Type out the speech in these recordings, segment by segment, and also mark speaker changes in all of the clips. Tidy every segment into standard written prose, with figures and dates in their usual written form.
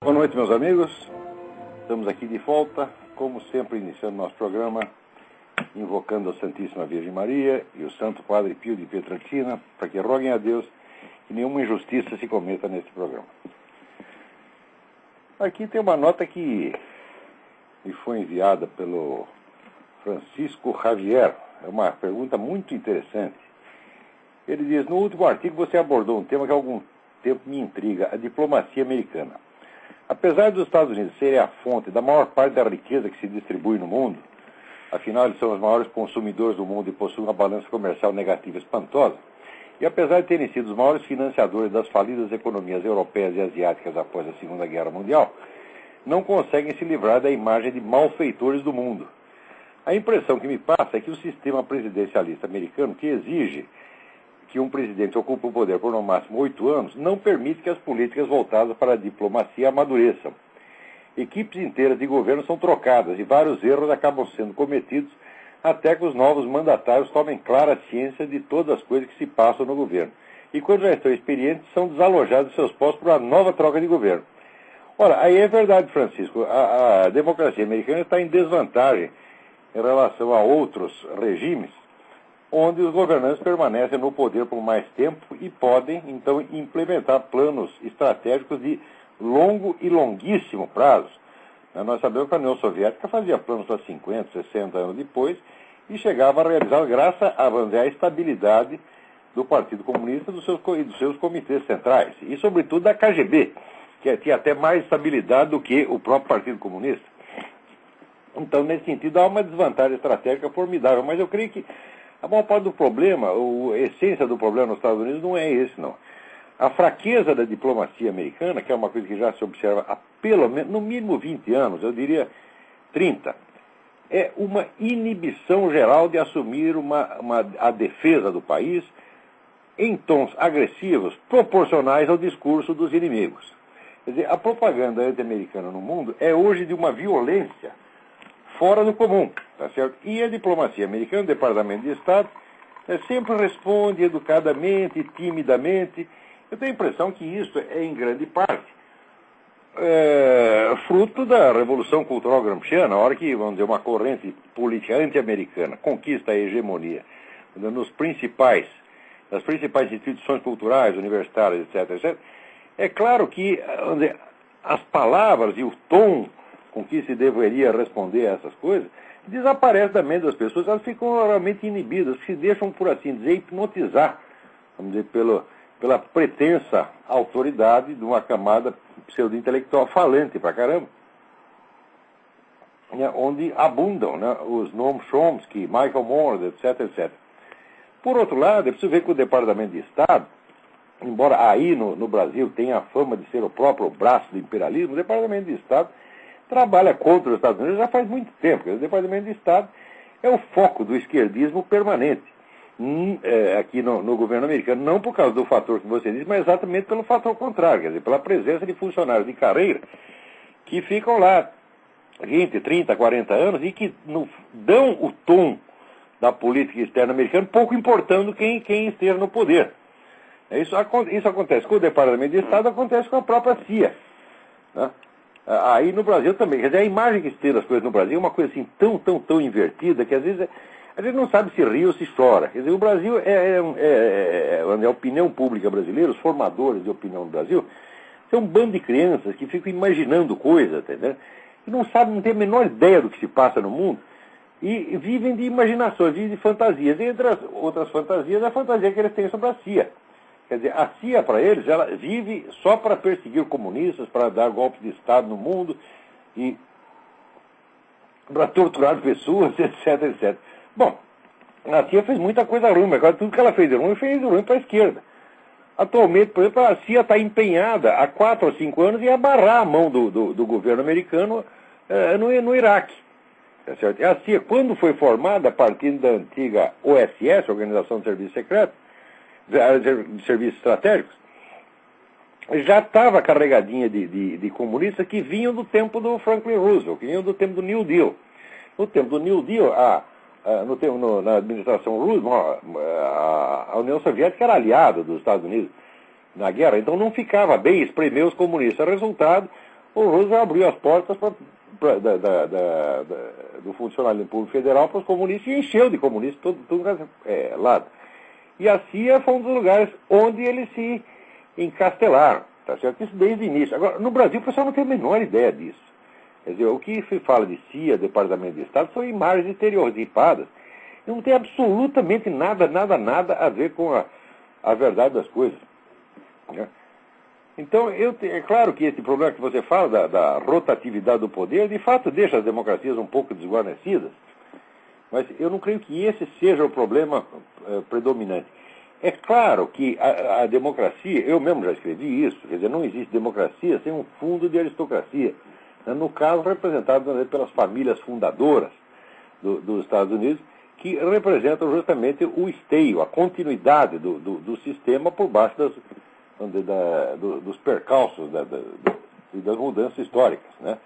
Speaker 1: Boa noite, meus amigos. Estamos aqui de volta, como sempre, iniciando nosso programa, invocando a Santíssima Virgem Maria e o Santo Padre Pio de Pietrelcina, para que roguem a Deus que nenhuma injustiça se cometa neste programa. Aqui tem uma nota que me foi enviada pelo Francisco Javier. É uma pergunta muito interessante. Ele diz: no último artigo você abordou um tema que há algum tempo me intriga, a diplomacia americana. Apesar dos Estados Unidos serem a fonte da maior parte da riqueza que se distribui no mundo, afinal eles são os maiores consumidores do mundo e possuem uma balança comercial negativa espantosa, e apesar de terem sido os maiores financiadores das falidas economias europeias e asiáticas após a Segunda Guerra Mundial, não conseguem se livrar da imagem de malfeitores do mundo. A impressão que me passa é que o sistema presidencialista americano, que exige que um presidente ocupe o poder por no máximo 8 anos, não permite que as políticas voltadas para a diplomacia amadureçam. Equipes inteiras de governo são trocadas e vários erros acabam sendo cometidos até que os novos mandatários tomem clara ciência de todas as coisas que se passam no governo. E quando já estão experientes, são desalojados de seus postos por uma nova troca de governo. Ora, aí é verdade, Francisco, a democracia americana está em desvantagem em relação a outros regimes, onde os governantes permanecem no poder por mais tempo e podem, então, implementar planos estratégicos de longo e longuíssimo prazo. Nós sabemos que a União Soviética fazia planos para 50, 60 anos depois e chegava a realizar graças à estabilidade do Partido Comunista e dos seus comitês centrais, e sobretudo da KGB, que tinha até mais estabilidade do que o próprio Partido Comunista. Então, nesse sentido, há uma desvantagem estratégica formidável, mas eu creio que a maior parte do problema, a essência do problema nos Estados Unidos não é esse, não. A fraqueza da diplomacia americana, que é uma coisa que já se observa há pelo menos, no mínimo 20 anos, eu diria 30, é uma inibição geral de assumir a defesa do país em tons agressivos, proporcionais ao discurso dos inimigos. Quer dizer, a propaganda anti-americana no mundo é hoje de uma violência fora do comum, tá certo? E a diplomacia americana, o Departamento de Estado, sempre responde educadamente, timidamente. Eu tenho a impressão que isso é, em grande parte, fruto da Revolução Cultural Gramsciana, a hora que, vamos dizer, uma corrente política anti-americana conquista a hegemonia nas principais instituições culturais, universitárias, etc., etc., é claro que, vamos dizer, as palavras e o tom com que se deveria responder a essas coisas, desaparece da mente das pessoas, elas ficam realmente inibidas, se deixam, por assim dizer, hipnotizar, vamos dizer, pela pretensa autoridade de uma camada pseudo-intelectual falante pra caramba, né, onde abundam, né, os Noam Chomsky, Michael Moore, etc., etc. Por outro lado, é preciso ver que o Departamento de Estado, embora aí no Brasil tenha a fama de ser o próprio braço do imperialismo, o Departamento de Estado trabalha contra os Estados Unidos já faz muito tempo. O Departamento de Estado é o foco do esquerdismo permanente aqui no governo americano, não por causa do fator que você disse, mas exatamente pelo fator contrário, quer dizer, pela presença de funcionários de carreira que ficam lá 20, 30, 40 anos e que dão o tom da política externa americana, pouco importando quem esteja no poder. Isso acontece com o Departamento de Estado, acontece com a própria CIA, né? Aí no Brasil também. Quer dizer, a imagem que se tem das coisas no Brasil é uma coisa assim tão invertida que às vezes a gente não sabe se ri ou se chora. Quer dizer, o Brasil a opinião pública brasileira, os formadores de opinião do Brasil, são um bando de crianças que ficam imaginando coisas, entendeu? E não sabem, não têm a menor ideia do que se passa no mundo e vivem de imaginações, vivem de fantasias. E entre as outras fantasias, a fantasia que eles têm sobre a CIA. Quer dizer, a CIA, para eles, ela vive só para perseguir comunistas, para dar golpes de Estado no mundo e para torturar pessoas, etc, etc. Bom, a CIA fez muita coisa ruim, mas agora tudo que ela fez de ruim para a esquerda. Atualmente, por exemplo, a CIA está empenhada há 4 ou 5 anos em abarrar a mão do governo americano no Iraque. Tá certo? A CIA, quando foi formada a partir da antiga OSS, Organização de Serviços Secretos, de serviços estratégicos, já estava carregadinha de comunistas que vinham do tempo do Franklin Roosevelt, que vinham do tempo do New Deal. No tempo do New Deal, na administração Roosevelt, a União Soviética era aliada dos Estados Unidos na guerra, então não ficava bem espremer os comunistas. Resultado, o Roosevelt abriu as portas do funcionalismo público federal para os comunistas e encheu de comunistas todo lado. E a CIA foi um dos lugares onde eles se encastelaram, tá certo? Isso desde o início. Agora, no Brasil, o pessoal não tem a menor ideia disso. Quer dizer, o que se fala de CIA, Departamento de Estado, são imagens estereotipadas. Não tem absolutamente nada a ver com a verdade das coisas. Né? Então, é claro que esse problema que você fala da rotatividade do poder, de fato, deixa as democracias um pouco desguarnecidas, mas eu não creio que esse seja o problema predominante. É claro que a democracia, eu mesmo já escrevi isso, quer dizer, não existe democracia sem um fundo de aristocracia, né? No caso representado pelas famílias fundadoras dos Estados Unidos, que representam justamente o esteio, a continuidade do sistema por baixo dos percalços e das mudanças históricas. Né?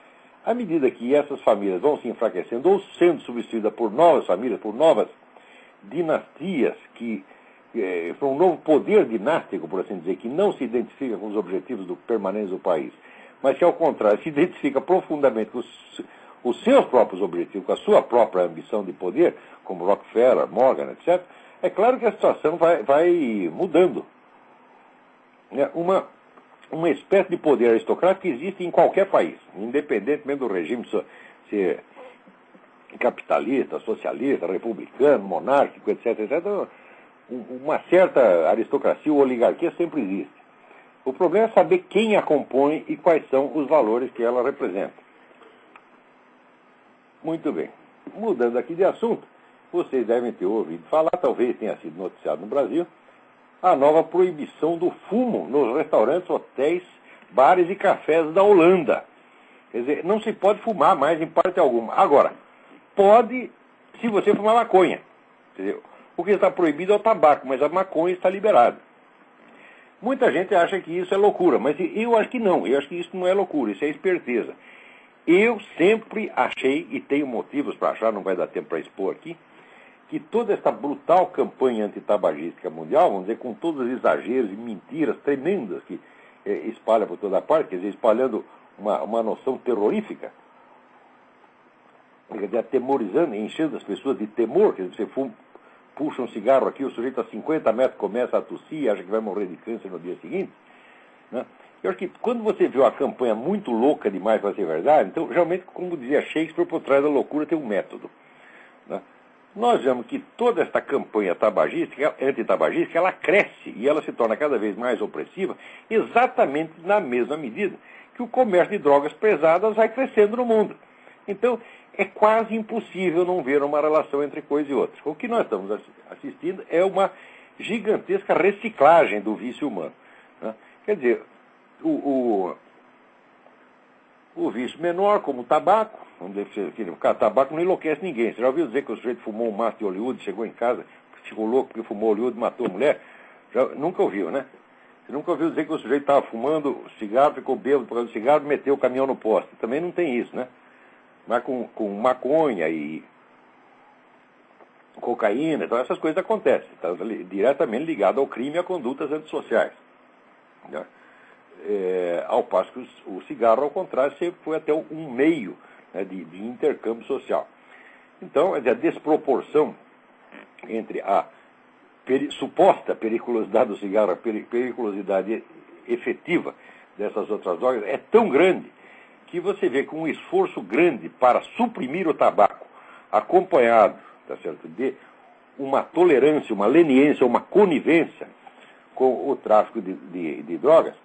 Speaker 1: À medida que essas famílias vão se enfraquecendo ou sendo substituídas por novas famílias, por novas dinastias, por um novo poder dinástico, por assim dizer, que não se identifica com os objetivos permanentes do país, mas que, ao contrário, se identifica profundamente com os seus próprios objetivos, com a sua própria ambição de poder, como Rockefeller, Morgan, etc., é claro que a situação vai mudando. Uma espécie de poder aristocrático que existe em qualquer país, independentemente do regime ser capitalista, socialista, republicano, monárquico, etc., uma certa aristocracia ou oligarquia sempre existe. O problema é saber quem a compõe e quais são os valores que ela representa. Muito bem. Mudando aqui de assunto, vocês devem ter ouvido falar, talvez tenha sido noticiado no Brasil, a nova proibição do fumo nos restaurantes, hotéis, bares e cafés da Holanda. Quer dizer, não se pode fumar mais em parte alguma. Agora, pode se você fumar maconha. Quer dizer, o que está proibido é o tabaco, mas a maconha está liberada. Muita gente acha que isso é loucura, mas eu acho que não. Eu acho que isso não é loucura, isso é esperteza. Eu sempre achei, e tenho motivos para achar, não vai dar tempo para expor aqui, que toda essa brutal campanha antitabagística mundial, vamos dizer, com todos os exageros e mentiras tremendas que espalha por toda parte, quer dizer, espalhando uma noção terrorífica, quer dizer, atemorizando, enchendo as pessoas de temor, quer dizer, você puxa um cigarro aqui, o sujeito a 50 metros começa a tossir, acha que vai morrer de câncer no dia seguinte, né? Eu acho que quando você vê uma campanha muito louca demais para ser verdade, então, realmente, como dizia Shakespeare, por trás da loucura tem um método, né? Nós vemos que toda esta campanha tabagística, antitabagística, ela cresce e ela se torna cada vez mais opressiva, exatamente na mesma medida que o comércio de drogas pesadas vai crescendo no mundo. Então, é quase impossível não ver uma relação entre coisa e outra. O que nós estamos assistindo é uma gigantesca reciclagem do vício humano, né? Quer dizer, o vício menor, como o tabaco, vamos dizer que o tabaco não enlouquece ninguém. Você já ouviu dizer que o sujeito fumou um maço de Hollywood, chegou em casa, ficou louco porque fumou Hollywood e matou a mulher? Nunca ouviu, né? Você nunca ouviu dizer que o sujeito estava fumando cigarro, ficou bêbado por causa do cigarro e meteu o caminhão no poste. Também não tem isso, né? Mas com maconha e cocaína, então essas coisas acontecem. Está diretamente ligado ao crime e a condutas antissociais, né? Ao passo que o cigarro, ao contrário, sempre foi até um meio, né, de intercâmbio social. Então, a desproporção entre a suposta periculosidade do cigarro e a periculosidade efetiva dessas outras drogas é tão grande que você vê com um esforço grande para suprimir o tabaco, acompanhado, tá certo, de uma tolerância, uma leniência, uma conivência com o tráfico de drogas,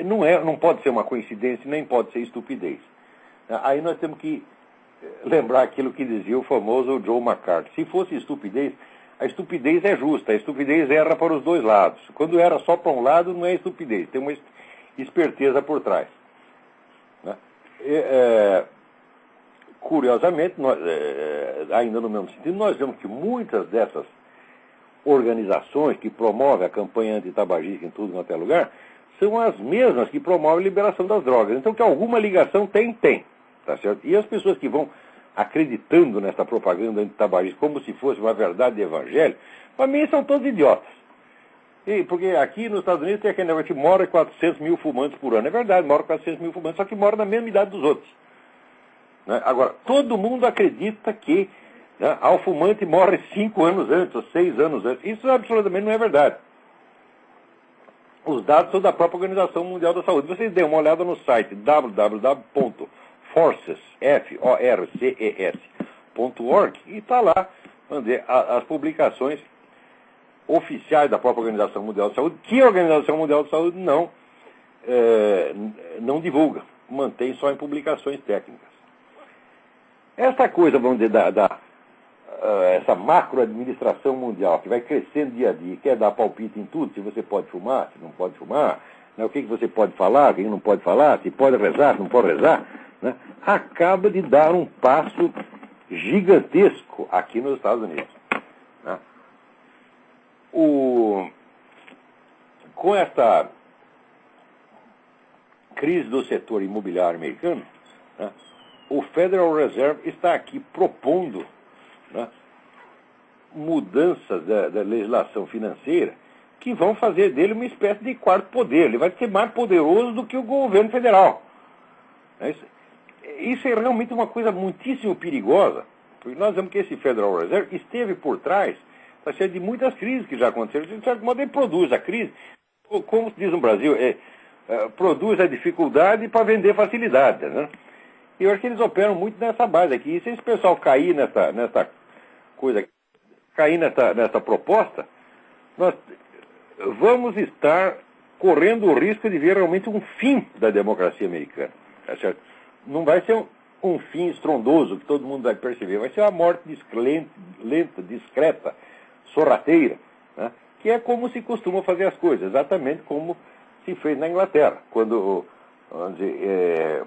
Speaker 1: não pode ser uma coincidência, nem pode ser estupidez. Aí nós temos que lembrar aquilo que dizia o famoso Joe McCarthy. Se fosse estupidez, a estupidez é justa, a estupidez erra para os dois lados. Quando erra só para um lado, não é estupidez, tem uma esperteza por trás, né? Curiosamente, ainda no mesmo sentido, nós vemos que muitas dessas organizações que promovem a campanha antitabagística em tudo quanto é lugar, são as mesmas que promovem a liberação das drogas. Então, que alguma ligação tem, tá certo? E as pessoas que vão acreditando nessa propaganda antitabagista como se fosse uma verdade de evangelho, para mim são todos idiotas. E porque aqui nos Estados Unidos tem aquele negócio que mora 400 mil fumantes por ano. É verdade, mora 400 mil fumantes, só que mora na mesma idade dos outros. Né? Agora, todo mundo acredita que, né, o fumante morre 5 anos antes, ou 6 anos antes. Isso absolutamente não é verdade. Os dados são da própria Organização Mundial da Saúde. Vocês dêem uma olhada no site www.forces.org e está lá, vamos dizer, as publicações oficiais da própria Organização Mundial da Saúde, que a Organização Mundial da Saúde não divulga, mantém só em publicações técnicas. Essa coisa, vamos dizer, essa macroadministração mundial, que vai crescendo dia a dia, quer dar palpite em tudo, se você pode fumar, se não pode fumar, né, o que você pode falar, o que não pode falar, se pode rezar, se não pode rezar, né, acaba de dar um passo gigantesco aqui nos Estados Unidos. Né? Com esta crise do setor imobiliário americano, né, o Federal Reserve está aqui propondo, né, mudanças da legislação financeira que vão fazer dele uma espécie de quarto poder. Ele vai ser mais poderoso do que o governo federal. Isso é realmente uma coisa muitíssimo perigosa, porque nós vemos que esse Federal Reserve esteve por trás, está cheio de muitas crises que já aconteceram. De certo modo, ele produz a crise, como se diz no Brasil, produz a dificuldade para vender facilidade, né? E eu acho que eles operam muito nessa base aqui. E se esse pessoal cair nessa coisa, cair nessa proposta, nós vamos estar correndo o risco de ver realmente um fim da democracia americana. Tá certo? Não vai ser um fim estrondoso que todo mundo vai perceber, vai ser uma morte lenta, discreta, sorrateira, né? Que é como se costuma fazer as coisas, exatamente como se fez na Inglaterra, quando, vamos dizer,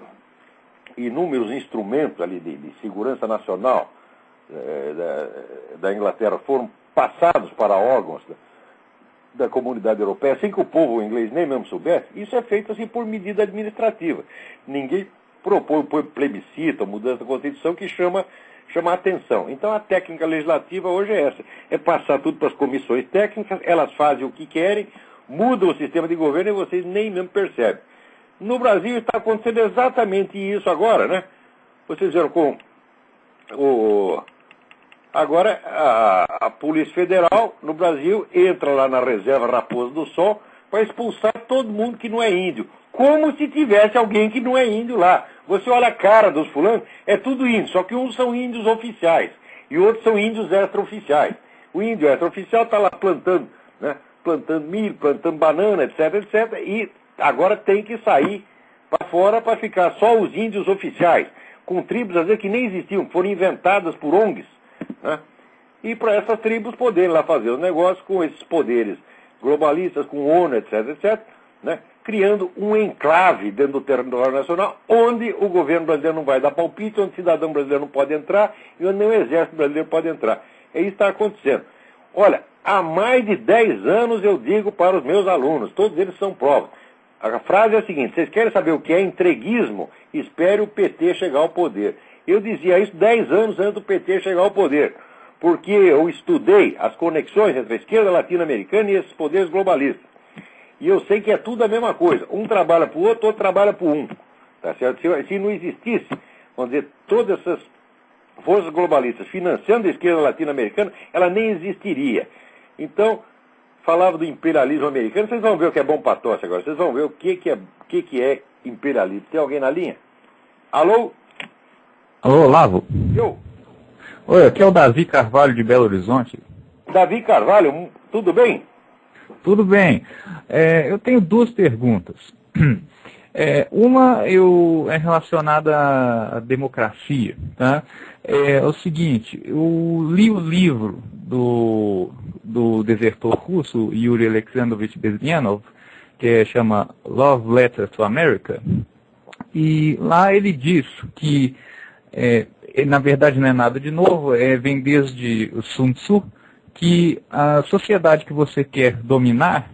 Speaker 1: inúmeros instrumentos ali de segurança nacional da Inglaterra foram passados para órgãos da comunidade europeia, sem que o povo inglês nem mesmo soubesse. Isso é feito assim por medida administrativa. Ninguém propõe plebiscito, mudança da Constituição que chama a atenção. Então a técnica legislativa hoje é essa, é passar tudo para as comissões técnicas, elas fazem o que querem, mudam o sistema de governo e vocês nem mesmo percebem. No Brasil está acontecendo exatamente isso agora, né? Vocês viram com agora a Polícia Federal no Brasil entra lá na reserva Raposa do Sol para expulsar todo mundo que não é índio. Como se tivesse alguém que não é índio lá. Você olha a cara dos fulanos, é tudo índio, só que uns são índios oficiais e outros são índios extraoficiais. O índio extraoficial está lá plantando, né? Plantando milho, plantando banana, etc, etc, e agora tem que sair para fora para ficar só os índios oficiais, com tribos, às vezes, que nem existiam, que foram inventadas por ONGs, né? E para essas tribos poderem lá fazer os negócios com esses poderes globalistas, com ONU, etc, etc, né? Criando um enclave dentro do território nacional, onde o governo brasileiro não vai dar palpite, onde o cidadão brasileiro não pode entrar, e onde nem o exército brasileiro pode entrar. É isso que está acontecendo. Olha, há mais de 10 anos eu digo para os meus alunos, todos eles são provas. A frase é a seguinte: vocês querem saber o que é entreguismo? Espere o PT chegar ao poder. Eu dizia isso 10 anos antes do PT chegar ao poder, porque eu estudei as conexões entre a esquerda latino-americana e esses poderes globalistas. E eu sei que é tudo a mesma coisa. Um trabalha para o outro trabalha para um. Tá certo? Se não existisse, vamos dizer, todas essas forças globalistas financiando a esquerda latino-americana, ela nem existiria. Então, falava do imperialismo americano, vocês vão ver o que é bom para tosse agora, vocês vão ver o que é imperialismo. Tem alguém na linha? Alô?
Speaker 2: Alô, Olavo?
Speaker 1: Eu?
Speaker 2: Oi, aqui é o Davi Carvalho de Belo Horizonte.
Speaker 1: Davi Carvalho, tudo bem?
Speaker 2: Tudo bem. Eu tenho duas perguntas. Uma é relacionada à democracia. Tá? É o seguinte, eu li o livro do desertor russo Yuri Alexandrovich Bezmenov, que chama Love Letter to America, e lá ele diz que, na verdade não é nada de novo, vem desde o Sun Tzu, que a sociedade que você quer dominar,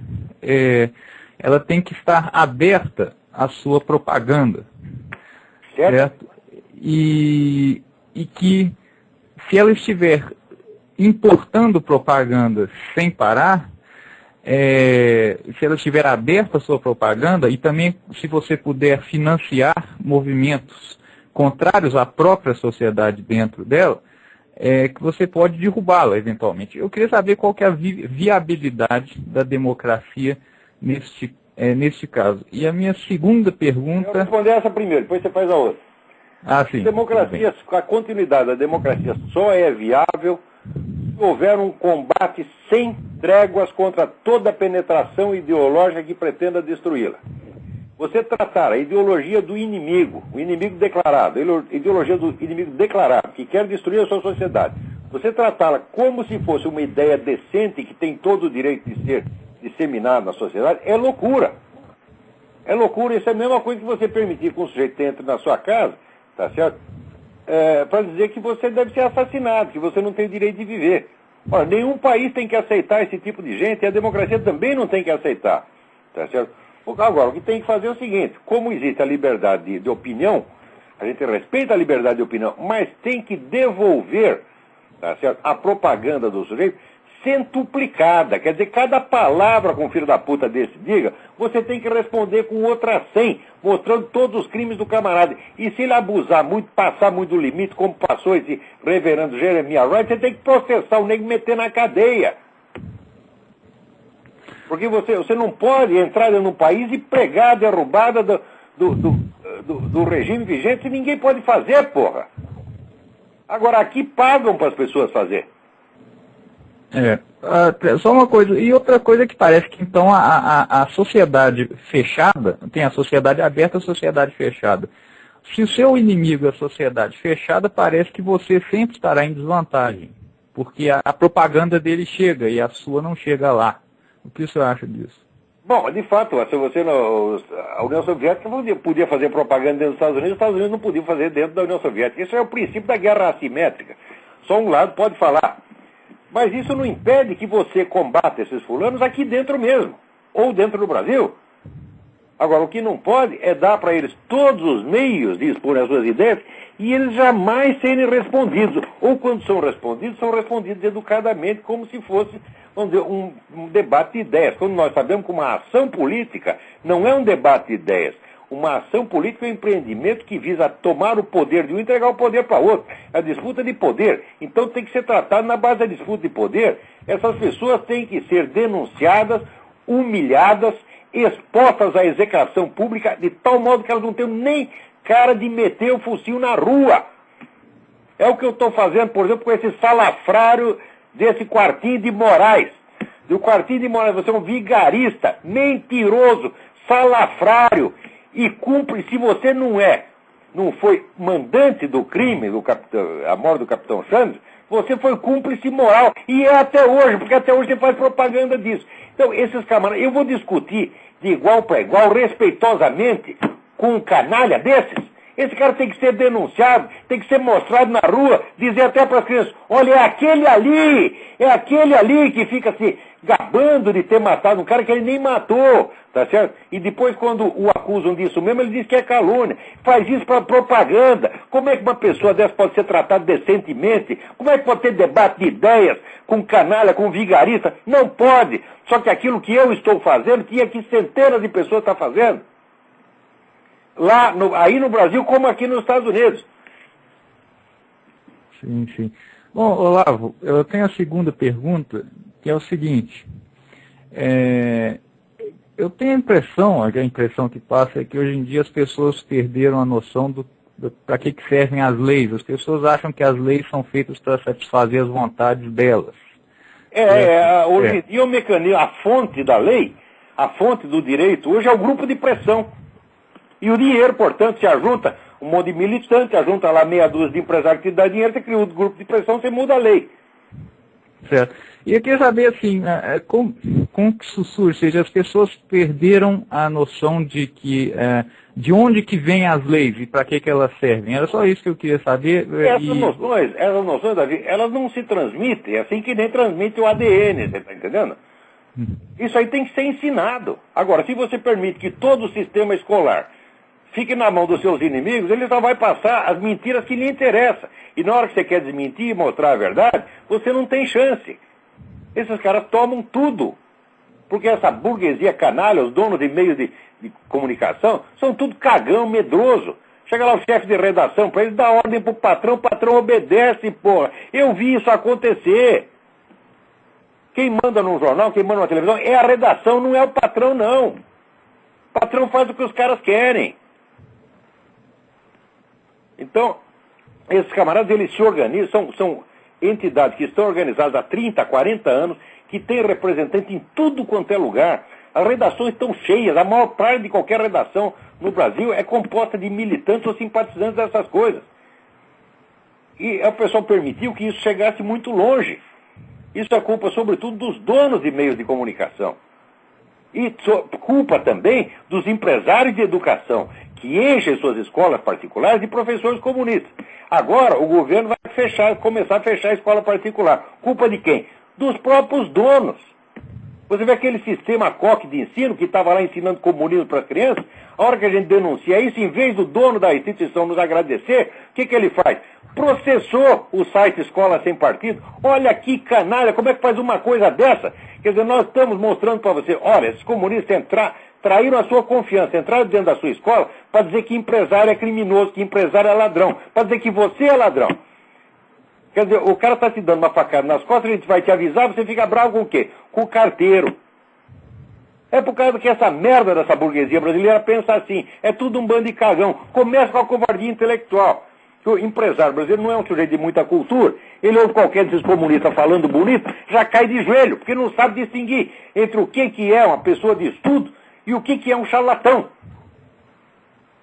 Speaker 2: ela tem que estar aberta à sua propaganda, certo? E que se ela estiver importando propaganda sem parar, se ela estiver aberta à sua propaganda, e também se você puder financiar movimentos contrários à própria sociedade dentro dela, que você pode derrubá-la eventualmente. Eu queria saber qual que é a viabilidade da democracia neste caso. E a minha segunda pergunta...
Speaker 1: Eu vou responder essa primeiro, depois você faz a outra.
Speaker 2: Sim.
Speaker 1: Democracia, a continuidade da democracia só é viável se houver um combate sem tréguas contra toda penetração ideológica que pretenda destruí-la. Você tratar a ideologia do inimigo, o inimigo declarado, a ideologia do inimigo declarado, que quer destruir a sua sociedade, você tratá-la como se fosse uma ideia decente que tem todo o direito de ser disseminada na sociedade, é loucura. É loucura, isso é a mesma coisa que você permitir que um sujeito entre na sua casa, tá certo? Para dizer que você deve ser assassinado, que você não tem o direito de viver. Ora, nenhum país tem que aceitar esse tipo de gente, e a democracia também não tem que aceitar, tá certo? Agora, o que tem que fazer é o seguinte, como existe a liberdade de opinião, a gente respeita a liberdade de opinião, mas tem que devolver, tá certo, a propaganda do sujeito centuplicada. Quer dizer, cada palavra que um filho da puta desse diga, você tem que responder com outra 100, mostrando todos os crimes do camarada. E se ele abusar muito, passar muito do limite, como passou esse reverendo Jeremiah Wright, você tem que processar o nego e meter na cadeia. Porque você não pode entrar num país e pregar a derrubada do regime vigente, e ninguém pode fazer, porra. Agora, aqui pagam para as pessoas fazer.
Speaker 2: Só uma coisa, e outra coisa que parece que então a sociedade fechada, tem a sociedade aberta e a sociedade fechada. Se o seu inimigo é a sociedade fechada, parece que você sempre estará em desvantagem, porque a propaganda dele chega e a sua não chega lá. O que você acha disso?
Speaker 1: Bom, de fato, se você a União Soviética podia fazer propaganda dentro dos Estados Unidos, os Estados Unidos não podiam fazer dentro da União Soviética. Isso é o princípio da guerra assimétrica. Só um lado pode falar. Mas isso não impede que você combata esses fulanos aqui dentro mesmo, ou dentro do Brasil. Agora, o que não pode é dar para eles todos os meios de expor as suas ideias e eles jamais serem respondidos. Ou quando são respondidos educadamente, como se fosse, vamos dizer, um debate de ideias. Quando nós sabemos que uma ação política não é um debate de ideias. Uma ação política é um empreendimento que visa tomar o poder de um e entregar o poder para outro. É a disputa de poder. Então tem que ser tratado na base da disputa de poder. Essas pessoas têm que ser denunciadas, humilhadas, expostas à execração pública, de tal modo que elas não tenham nem cara de meter o focinho na rua. É o que eu estou fazendo, por exemplo, com esse salafrário desse Quartinho de Moraes. Do Quartinho de Moraes, você é um vigarista, mentiroso, salafrário, e cumpre, se você não foi mandante do crime, a morte do Capitão Sanders, você foi cúmplice moral. E é até hoje, porque até hoje você faz propaganda disso. Então, esses camaradas, eu vou discutir de igual para igual, respeitosamente, com um canalha desses. Esse cara tem que ser denunciado, tem que ser mostrado na rua, dizer até para as crianças, olha, é aquele ali que fica se gabando de ter matado um cara que ele nem matou, tá certo? E depois, quando o acusam disso mesmo, ele diz que é calúnia. Faz isso para propaganda. Como é que uma pessoa dessa pode ser tratada decentemente? Como é que pode ter debate de ideias com canalha, com vigarista? Não pode. Só que aquilo que eu estou fazendo, tinha que centenas de pessoas estão fazendo. Aí no Brasil, como aqui nos Estados Unidos.
Speaker 2: Sim, sim. Bom, Olavo, eu tenho a segunda pergunta, que é o seguinte. Eu tenho a impressão que passa é que hoje em dia as pessoas perderam a noção para que servem as leis. As pessoas acham que as leis são feitas para satisfazer as vontades delas.
Speaker 1: Hoje em dia o mecanismo, a fonte da lei, a fonte do direito, hoje é o grupo de pressão. E o dinheiro, portanto, se ajunta um monte de militante, ajunta lá meia dúzia de empresários que dá dinheiro, você cria um grupo de pressão, você muda a lei.
Speaker 2: Certo. E eu queria saber, assim, como que isso surge? Ou seja, as pessoas perderam a noção de onde que vêm as leis e para que elas servem. Era só isso que eu queria saber.
Speaker 1: Essas noções, Davi, elas não se transmitem, assim que nem transmite o ADN, você está entendendo? Isso aí tem que ser ensinado. Agora, se você permite que todo o sistema escolar fique na mão dos seus inimigos, ele só vai passar as mentiras que lhe interessam. E na hora que você quer desmentir e mostrar a verdade, você não tem chance. Esses caras tomam tudo. Porque essa burguesia canalha, os donos de meios de comunicação, são tudo cagão, medroso. Chega lá o chefe de redação para ele dar ordem pro patrão, o patrão obedece, porra. Eu vi isso acontecer. Quem manda num jornal, quem manda numa televisão, é a redação, não é o patrão, não. O patrão faz o que os caras querem. Então, esses camaradas, eles se organizam, são entidades que estão organizadas há 30, 40 anos, que têm representante em tudo quanto é lugar. As redações estão cheias, a maior parte de qualquer redação no Brasil é composta de militantes ou simpatizantes dessas coisas. E o pessoal permitiu que isso chegasse muito longe. Isso é culpa, sobretudo, dos donos de meios de comunicação. E culpa também dos empresários de educação, que enchem suas escolas particulares de professores comunistas. Agora, o governo vai começar a fechar a escola particular. Culpa de quem? Dos próprios donos. Você vê aquele sistema coque de ensino que estava lá ensinando comunismo para as crianças, a hora que a gente denuncia isso, em vez do dono da instituição nos agradecer, o que ele faz? Processou o site Escola Sem Partido. Olha que canalha, como é que faz uma coisa dessa? Quer dizer, nós estamos mostrando para você, olha, esses comunistas traíram a sua confiança, entraram dentro da sua escola para dizer que empresário é criminoso, que empresário é ladrão, para dizer que você é ladrão. Quer dizer, o cara está te dando uma facada nas costas, a gente vai te avisar, você fica bravo com o quê? Com o carteiro. É por causa que essa merda dessa burguesia brasileira pensa assim, é tudo um bando de cagão. Começa com a covardia intelectual. O empresário brasileiro não é um sujeito de muita cultura, ele ouve qualquer desses comunistas falando bonito, já cai de joelho, porque não sabe distinguir entre o que é uma pessoa de estudo e o que é um charlatão.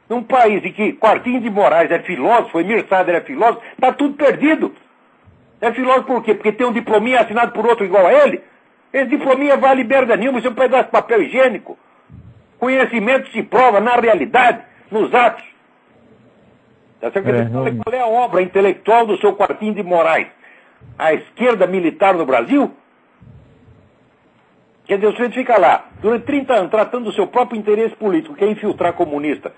Speaker 1: Num país em que Quartinho de Moraes é filósofo, Emir Sader é filósofo, está tudo perdido. É filósofo por quê? Porque tem um diplominha assinado por outro igual a ele? Esse diplominha vale merda nenhuma, isso é um pedaço de papel higiênico. Conhecimento se prova na realidade, nos atos. Qual é a obra intelectual do seu Quartinho de Moraes? A esquerda militar no Brasil? Quer dizer, o sujeito fica lá, durante 30 anos, tratando do seu próprio interesse político, que é infiltrar comunista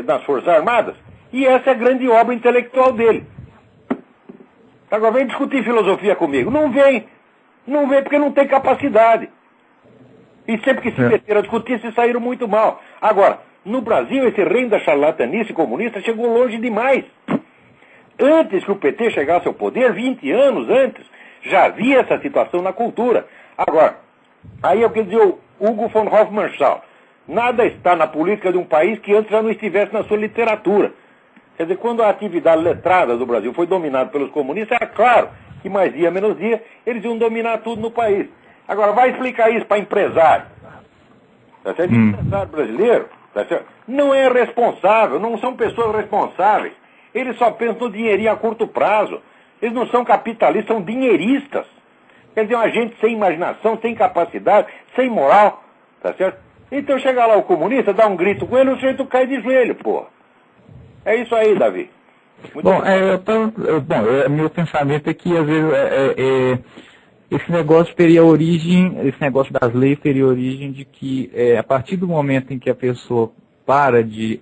Speaker 1: nas Forças Armadas, e essa é a grande obra intelectual dele. Agora vem discutir filosofia comigo. Não vem porque não tem capacidade. E sempre que se meteram a discutir, se saíram muito mal. Agora, no Brasil, esse reino da charlatanice comunista chegou longe demais. Antes que o PT chegasse ao poder, 20 anos antes, já havia essa situação na cultura. Agora, aí é o que dizia o Hugo von Hofmannsthal. Nada está na política de um país que antes já não estivesse na sua literatura. Quer dizer, quando a atividade letrada do Brasil foi dominada pelos comunistas, era claro que mais dia menos dia, eles iam dominar tudo no país. Agora, vai explicar isso para empresário. Tá certo? Empresário brasileiro, tá certo? Não é responsável, não são pessoas responsáveis. Eles só pensam no dinheirinho a curto prazo. Eles não são capitalistas, são dinheiristas. Quer dizer, uma gente sem imaginação, sem capacidade, sem moral, tá certo? Então chega lá o comunista, dá um grito com ele, o sujeito cai de joelho, pô. É isso aí, Davi.
Speaker 2: Meu pensamento é que, às vezes, esse negócio teria origem, esse negócio das leis teria origem de que, a partir do momento em que a pessoa para de...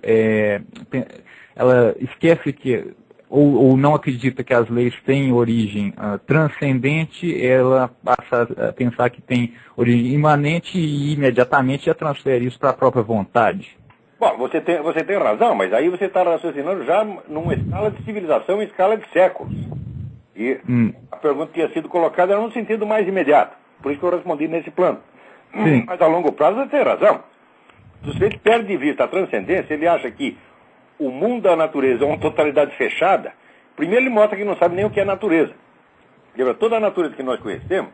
Speaker 2: ela esquece que... Ou não acredita que as leis têm origem transcendente, ela passa a pensar que tem origem imanente e imediatamente já transfere isso para a própria vontade.
Speaker 1: Bom, você tem razão, mas aí você está raciocinando já numa escala de civilização, em escala de séculos. E a pergunta que tinha sido colocada era no sentido mais imediato. Por isso que eu respondi nesse plano.
Speaker 2: Sim.
Speaker 1: Mas a longo prazo você tem razão. Se o sujeito perde de vista a transcendência, ele acha que o mundo da natureza é uma totalidade fechada. Primeiro ele mostra que não sabe nem o que é natureza. Porque toda a natureza que nós conhecemos,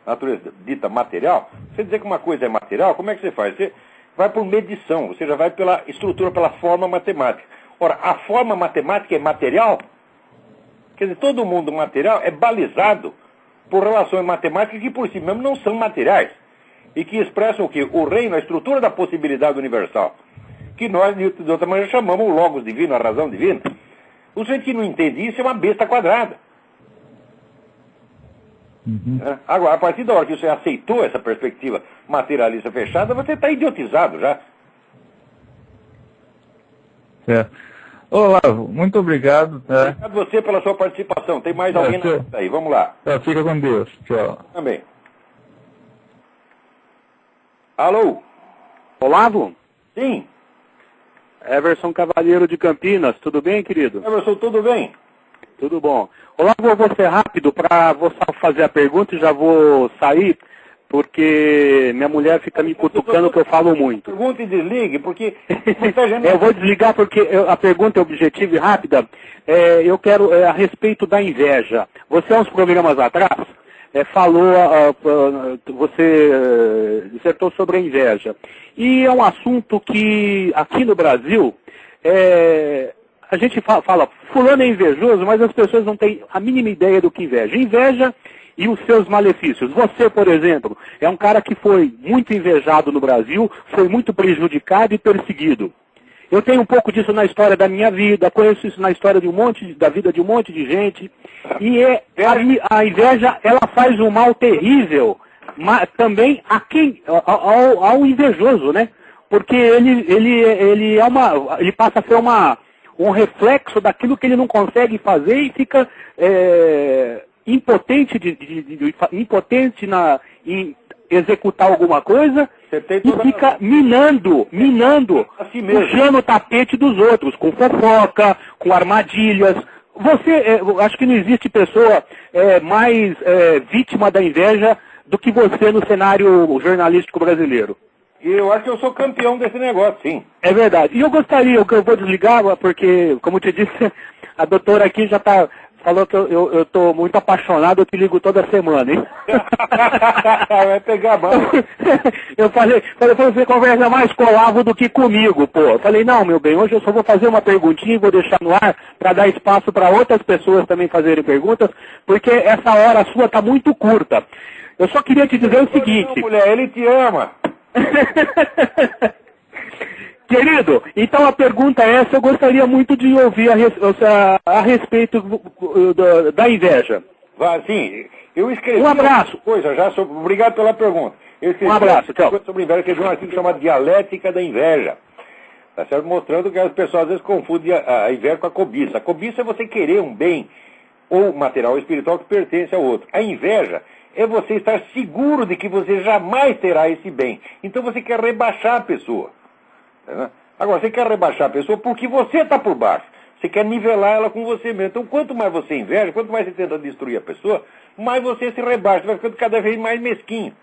Speaker 1: a natureza dita material, você dizer que uma coisa é material, como é que você faz? Você vai por medição, você já vai pela estrutura, pela forma matemática. Ora, a forma matemática é material? Quer dizer, todo mundo material é balizado por relações matemáticas que por si mesmo não são materiais. E que expressam o quê? O reino, a estrutura da possibilidade universal. Que nós, de outra maneira, chamamos o logos divino, a razão divina. O sujeito que não entende isso é uma besta quadrada. Agora, a partir da hora que você aceitou essa perspectiva materialista fechada, você está idiotizado já.
Speaker 2: Olavo, muito obrigado.
Speaker 1: Obrigado a você pela sua participação. Tem mais alguém aí? Vamos lá.
Speaker 2: Fica com Deus. Tchau.
Speaker 1: Também. Alô?
Speaker 3: Olavo?
Speaker 1: Sim.
Speaker 3: Everson Cavalheiro de Campinas, tudo bem, querido?
Speaker 1: Everson, tudo bem?
Speaker 3: Tudo bom. Olavo, eu vou ser rápido vou só fazer a pergunta e já vou sair, porque minha mulher fica me cutucando que eu falo muito.
Speaker 1: Pergunta e desligue, porque muita gente...
Speaker 3: Eu vou desligar porque a pergunta é objetiva e rápida. Eu quero a respeito da inveja. Você, há uns programas atrás, você dissertou sobre a inveja. E é um assunto que, aqui no Brasil, a gente fala, fulano é invejoso, mas as pessoas não têm a mínima ideia do que inveja. Inveja e os seus malefícios. Você, por exemplo, é um cara que foi muito invejado no Brasil, foi muito prejudicado e perseguido. Eu tenho um pouco disso na história da minha vida, conheço isso na história da vida de um monte de gente. E a inveja, ela faz um mal terrível, mas também ao invejoso, né? Porque ele passa a ser um reflexo daquilo que ele não consegue fazer e fica impotente em executar alguma coisa e fica minando,
Speaker 1: assim mesmo,
Speaker 3: puxando o tapete dos outros, com fofoca, com armadilhas. Acho que não existe pessoa mais vítima da inveja do que você no cenário jornalístico brasileiro.
Speaker 1: E eu acho que eu sou campeão desse negócio, sim.
Speaker 3: É verdade. E eu gostaria, eu vou desligar, porque, como eu te disse, a doutora aqui já falou que eu estou muito apaixonado, eu te ligo toda semana, hein?
Speaker 1: Vai pegar mal.
Speaker 3: Eu falei, você conversa mais com o Olavo do que comigo, pô. Eu falei, não, meu bem, hoje eu só vou fazer uma perguntinha e vou deixar no ar para dar espaço para outras pessoas também fazerem perguntas, porque essa hora sua está muito curta. Eu só queria te dizer o seguinte...
Speaker 1: Não, mulher, ele te ama.
Speaker 3: Querido, então a pergunta é essa, eu gostaria muito de ouvir a respeito da inveja.
Speaker 1: Sim, eu escrevi...
Speaker 3: Um abraço.
Speaker 1: Obrigado pela pergunta.
Speaker 3: Um abraço, tchau.
Speaker 1: Sobre inveja, escrevi um artigo chamado Dialética da Inveja. Tá certo? Mostrando que as pessoas às vezes confundem a inveja com a cobiça. A cobiça é você querer um bem, ou material ou espiritual, que pertence ao outro. A inveja é você estar seguro de que você jamais terá esse bem. Então você quer rebaixar a pessoa. Agora, você quer rebaixar a pessoa porque você está por baixo. Você quer nivelar ela com você mesmo. Então, quanto mais você inveja, quanto mais você tenta destruir a pessoa, mais você se rebaixa, vai ficando cada vez mais mesquinho.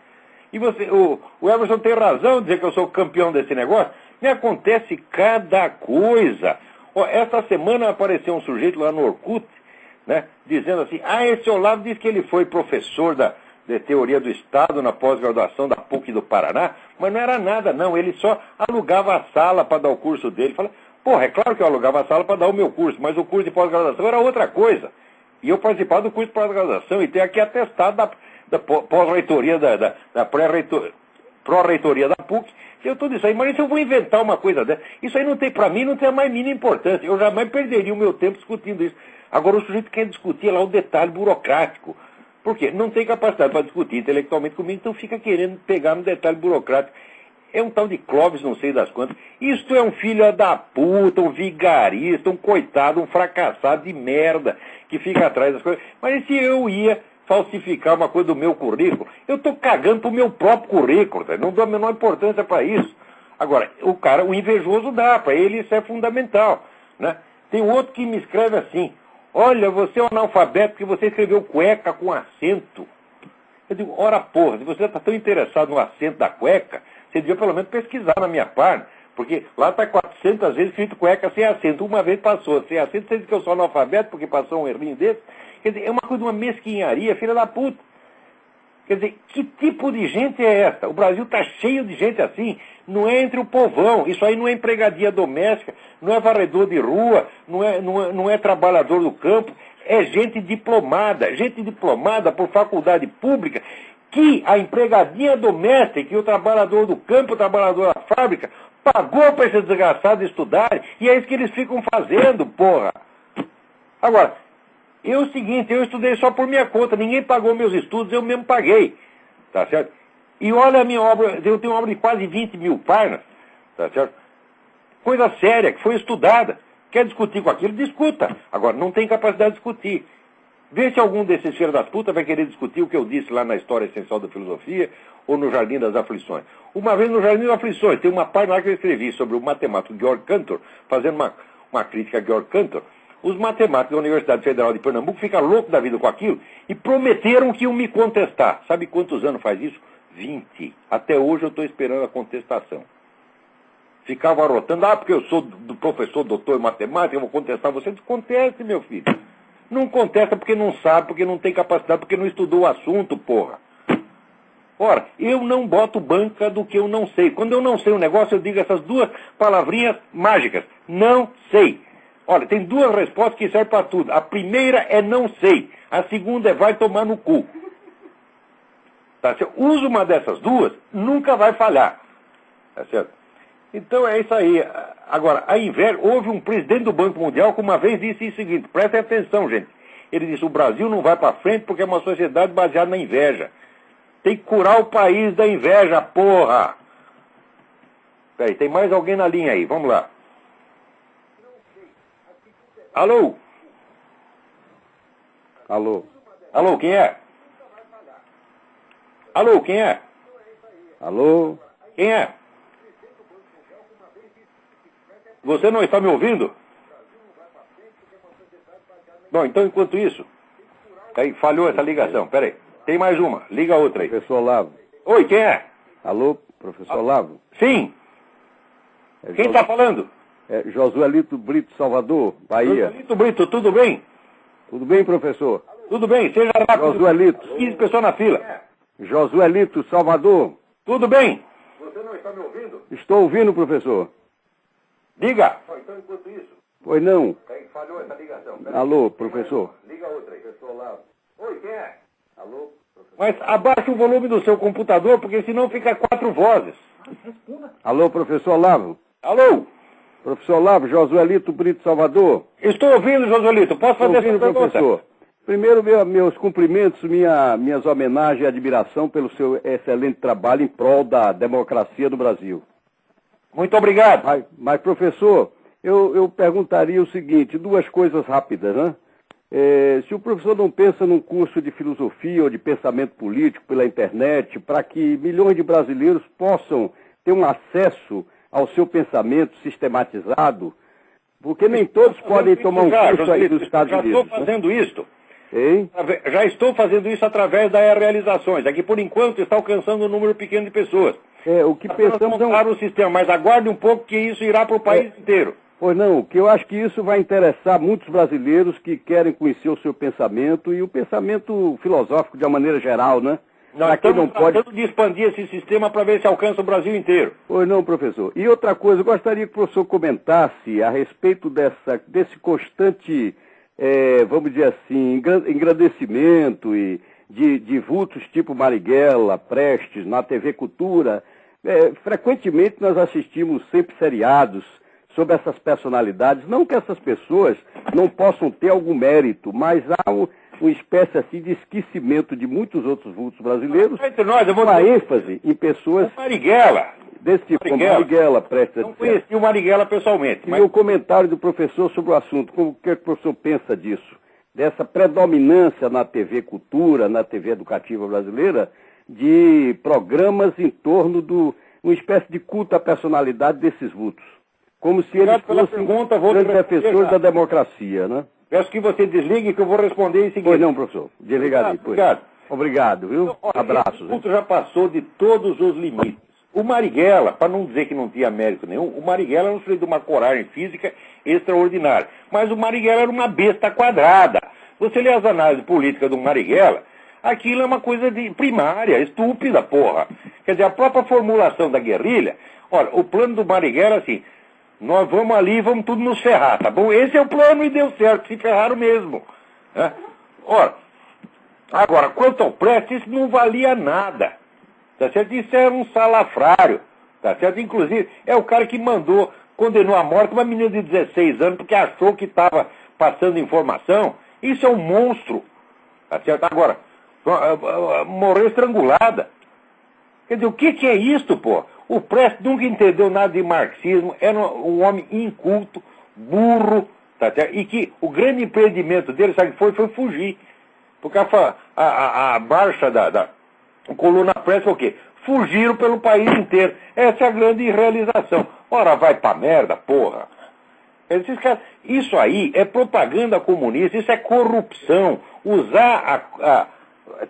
Speaker 1: E o Everson tem razão em dizer que eu sou campeão desse negócio. Me acontece cada coisa. Esta semana apareceu um sujeito lá no Orkut, né, dizendo assim, esse Olavo diz que ele foi professor de teoria do Estado na pós-graduação da PUC do Paraná, mas não era nada, não. Ele só alugava a sala para dar o curso dele. Fala, é claro que eu alugava a sala para dar o meu curso, mas o curso de pós-graduação era outra coisa. E eu participava do curso de pós-graduação e tenho aqui atestado da pós-reitoria, da pró-reitoria da PUC. Eu tudo isso aí, mas se eu vou inventar uma coisa dessa, isso aí não tem, para mim, não tem a mais mínima importância. Eu jamais perderia o meu tempo discutindo isso. Agora o sujeito quer discutir lá o detalhe burocrático. Por quê? Não tem capacidade para discutir intelectualmente comigo, então fica querendo pegar no detalhe burocrático. É um tal de Clóvis, não sei das quantas. Isto é um filho da puta, um vigarista, um coitado, um fracassado de merda, que fica atrás das coisas. Mas se eu ia falsificar uma coisa do meu currículo, eu estou cagando pro meu próprio currículo, tá? Não dou a menor importância para isso. Agora, o invejoso dá, para ele isso é fundamental, né? Tem outro que me escreve assim, olha, você é um analfabeto porque você escreveu cueca com acento. Eu digo, ora porra, se você está tão interessado no acento da cueca, você devia pelo menos pesquisar na minha página, porque lá está 400 vezes escrito cueca sem acento. Uma vez passou sem acento, você diz que eu sou analfabeto porque passou um errinho desse. Quer dizer, é uma coisa de uma mesquinharia, filha da puta. Quer dizer, que tipo de gente é essa? O Brasil está cheio de gente assim, não é entre o povão, isso aí não é empregadia doméstica, não é varredor de rua, não é trabalhador do campo, é gente diplomada por faculdade pública, que a empregadinha doméstica e o trabalhador do campo, o trabalhador da fábrica, pagou para esses desgraçados estudarem, e é isso que eles ficam fazendo, porra. Agora, é o seguinte, eu estudei só por minha conta, ninguém pagou meus estudos, eu mesmo paguei, tá certo? E olha a minha obra, eu tenho uma obra de quase 20 mil páginas, tá certo? Coisa séria, que foi estudada. Quer discutir com aquilo? Discuta. Agora, não tem capacidade de discutir. Vê se algum desses filhos das putas vai querer discutir o que eu disse lá na História Essencial da Filosofia ou no Jardim das Aflições. Uma vez no Jardim das Aflições, tem uma parte lá que eu escrevi sobre o matemático Georg Cantor, fazendo uma crítica a Georg Cantor. Os matemáticos da Universidade Federal de Pernambuco ficam loucos da vida com aquilo e prometeram que iam me contestar. Sabe quantos anos faz isso? 20. Até hoje eu estou esperando a contestação. Ficavam arrotando, porque eu sou do professor, doutor em matemática, eu vou contestar você. Conteste, meu filho. Não contesta porque não sabe, porque não tem capacidade, porque não estudou o assunto, porra. Ora, eu não boto banca do que eu não sei. Quando eu não sei um negócio, eu digo essas duas palavrinhas mágicas. Não sei. Olha, tem duas respostas que servem para tudo. A primeira é não sei. A segunda é vai tomar no cu. Tá certo? Usa uma dessas duas, nunca vai falhar. Tá certo? Então é isso aí. Agora, a inveja, houve um presidente do Banco Mundial que uma vez disse o seguinte, prestem atenção, gente. Ele disse, o Brasil não vai para frente porque é uma sociedade baseada na inveja. Tem que curar o país da inveja, porra. Peraí, tem mais alguém na linha aí, vamos lá. Alô?
Speaker 4: Alô?
Speaker 1: Alô, quem é? Alô, quem é?
Speaker 4: Alô?
Speaker 1: Quem é? Você não está me ouvindo? Bom, então enquanto isso... Aí, falhou essa ligação, peraí. Tem mais uma, liga outra aí.
Speaker 4: Professor Olavo.
Speaker 1: Oi, quem é?
Speaker 4: Alô, professor Olavo?
Speaker 1: Sim. Quem está falando?
Speaker 4: É Josuelito Brito, Salvador, Bahia.
Speaker 1: Josuelito Brito, tudo bem?
Speaker 4: Tudo bem, professor?
Speaker 1: Tudo bem, seja rápido.
Speaker 4: Josuelito.
Speaker 1: 15 pessoas na fila.
Speaker 4: Josuelito, Salvador.
Speaker 1: Tudo bem? Você não está me ouvindo?
Speaker 4: Estou ouvindo, professor.
Speaker 1: Diga. Então, enquanto isso...
Speaker 4: Pois não.
Speaker 1: Aí, falhou essa ligação.
Speaker 4: Alô, professor.
Speaker 1: Liga outra aí. Professor Olavo. Oi, quem é? Alô, professor. Mas abaixa o volume do seu computador, porque senão fica 4 vozes.
Speaker 4: Alô, professor Olavo.
Speaker 1: Alô?
Speaker 4: Professor Olavo, Josuelito Brito, Salvador.
Speaker 1: Estou ouvindo, Josuelito. Posso fazer
Speaker 4: Estou ouvindo,
Speaker 1: essa pergunta?
Speaker 4: professor. Primeiro, meus cumprimentos, minhas homenagens e admiração pelo seu excelente trabalho em prol da democracia do Brasil.
Speaker 1: Muito obrigado.
Speaker 4: Mas professor, eu perguntaria o seguinte, duas coisas rápidas, né? Se o professor não pensa num curso de filosofia ou de pensamento político pela internet, para que milhões de brasileiros possam ter um acesso ao seu pensamento sistematizado, porque nem todos podem tomar um curso aí dos Estados Unidos.
Speaker 1: Já estou fazendo isso.
Speaker 4: Hein?
Speaker 1: Já estou fazendo isso através das realizações. Aqui, por enquanto, está alcançando um número pequeno de pessoas.
Speaker 4: O que pensamos é
Speaker 1: o sistema, mas aguarde um pouco que isso irá para o país inteiro.
Speaker 4: Pois não, que eu acho que isso vai interessar muitos brasileiros que querem conhecer o seu pensamento e o pensamento filosófico de uma maneira geral, né?
Speaker 1: Nós estamos tratando de expandir esse sistema para ver se alcança o Brasil inteiro.
Speaker 4: Pois não, professor. E outra coisa, eu gostaria que o professor comentasse a respeito desse constante, vamos dizer assim, engrandecimento e de vultos tipo Marighella, Prestes, na TV Cultura. Frequentemente nós assistimos sempre seriados sobre essas personalidades. Não que essas pessoas não possam ter algum mérito, mas há uma espécie assim de esquecimento de muitos outros vultos brasileiros, uma ênfase em pessoas desse tipo, como Marighella, Prestes,
Speaker 1: não conheci o Marighella pessoalmente.
Speaker 4: E o comentário do professor sobre o assunto, o que o professor pensa disso? Dessa predominância na TV Cultura, na TV Educativa brasileira, de programas em torno de uma espécie de culto à personalidade desses vultos. Como se eles fossem grandes defensores da democracia, né?
Speaker 1: Peço que você desligue que eu vou responder em seguida.
Speaker 4: Pois não, professor. Desliga aí.
Speaker 1: Obrigado.
Speaker 4: Obrigado, viu?
Speaker 1: Então, olha,
Speaker 4: abraços.
Speaker 1: O culto já passou de todos os limites. O Marighella, para não dizer que não tinha mérito nenhum, o Marighella era um sujeito de uma coragem física extraordinária. Mas o Marighella era uma besta quadrada. Você lê as análises políticas do Marighella, aquilo é uma coisa de primária, estúpida, porra. Quer dizer, a própria formulação da guerrilha, olha, o plano do Marighella é assim, nós vamos ali e vamos tudo nos ferrar, tá bom? Esse é o plano e deu certo, se ferraram mesmo. Né? Ora, agora, quanto ao Prestes, isso não valia nada. Tá certo? Isso era um salafrário. Tá certo? Inclusive, é o cara que condenou à morte uma menina de 16 anos porque achou que estava passando informação. Isso é um monstro. Tá certo? Agora, morreu estrangulada. Quer dizer, o que é isto, pô? O Prestes nunca entendeu nada de marxismo, era um homem inculto, burro, tá certo? E que o grande empreendimento dele, sabe o que foi? Foi fugir. Porque a marcha da Coluna Press foi o quê? Fugiram pelo país inteiro. Essa é a grande realização. Ora, vai pra merda, porra. Esses caras, isso aí é propaganda comunista, isso é corrupção. Usar a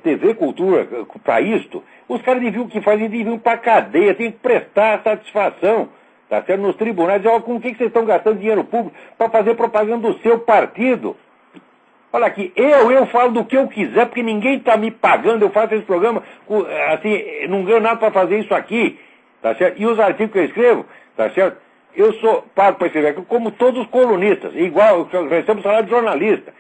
Speaker 1: TV Cultura para isto, os caras deviam que fazer, deviam para cadeia, tem que prestar satisfação, tá certo? Nos tribunais, olha, com o que vocês estão gastando dinheiro público para fazer propaganda do seu partido? Olha aqui, eu falo do que eu quiser, porque ninguém está me pagando, eu faço esse programa, assim, não ganho nada para fazer isso aqui, tá certo? E os artigos que eu escrevo, tá certo? Eu sou pago para escrever aqui, como todos os colunistas, igual, eu recebo salário de jornalista.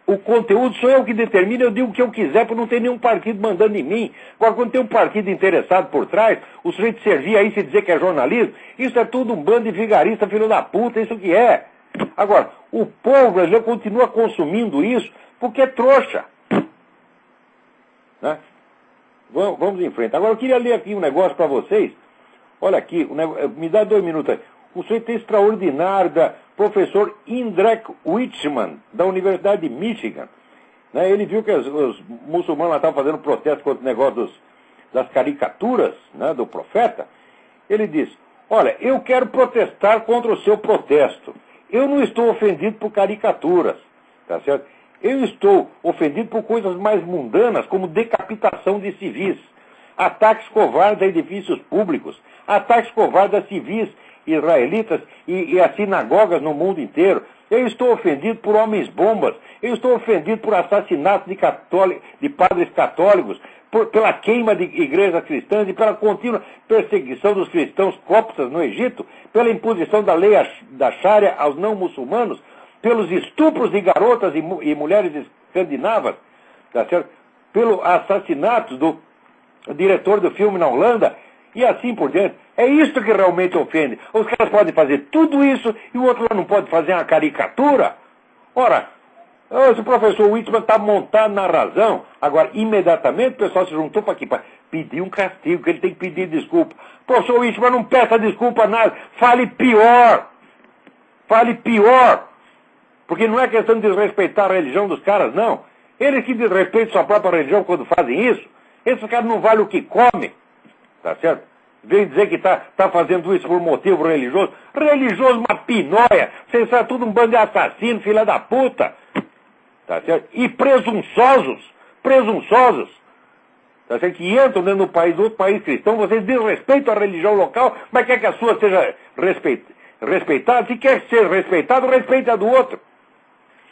Speaker 1: O conteúdo sou eu que determino, eu digo o que eu quiser, porque não tem nenhum partido mandando em mim. Agora, quando tem um partido interessado por trás, o sujeito servir aí se dizer que é jornalismo, isso é tudo um bando de vigarista, filho da puta, isso que é. Agora, o povo brasileiro continua consumindo isso porque é trouxa. Né? Vamos em frente. Agora, eu queria ler aqui um negócio para vocês. Olha aqui, me dá 2 minutos aí. O sujeito extraordinário da professor Indrek Wichmann, da Universidade de Michigan. Né? Ele viu que os muçulmanos estavam fazendo protesto contra o negócio das caricaturas, né, do profeta. Ele disse, olha, eu quero protestar contra o seu protesto. Eu não estou ofendido por caricaturas, tá certo? Eu estou ofendido por coisas mais mundanas, como decapitação de civis, ataques covardes a edifícios públicos, ataques covardes a civis israelitas e a sinagogas no mundo inteiro. Eu estou ofendido por homens-bombas. Eu estou ofendido por assassinatos de padres católicos, pela queima de igrejas cristãs e pela contínua perseguição dos cristãos coptas no Egito, pela imposição da lei da Sharia aos não-muçulmanos, pelos estupros de garotas e mulheres escandinavas, tá certo? Pelo assassinato do diretor do filme na Holanda, e assim por diante. É isso que realmente ofende. Os caras podem fazer tudo isso e o outro lá não pode fazer uma caricatura? Ora, o professor Wichmann está montado na razão. Agora, imediatamente o pessoal se juntou para aqui, para pedir um castigo, que ele tem que pedir desculpa. Professor Wichmann, não peça desculpa nada. Fale pior. Fale pior. Porque não é questão de desrespeitar a religião dos caras, não. Eles que desrespeitam sua própria religião quando fazem isso, esses caras não valem o que comem. Tá certo? Vem dizer que tá fazendo isso por motivo religioso. Religioso, uma pinóia. Vocês são tudo um bando de assassinos, filha da puta. Tá certo? E presunçosos. Tá certo? Que entram dentro do país, do outro país cristão, vocês desrespeitam a religião local, mas quer que a sua seja respeitada. Se quer ser respeitado, respeite a do outro.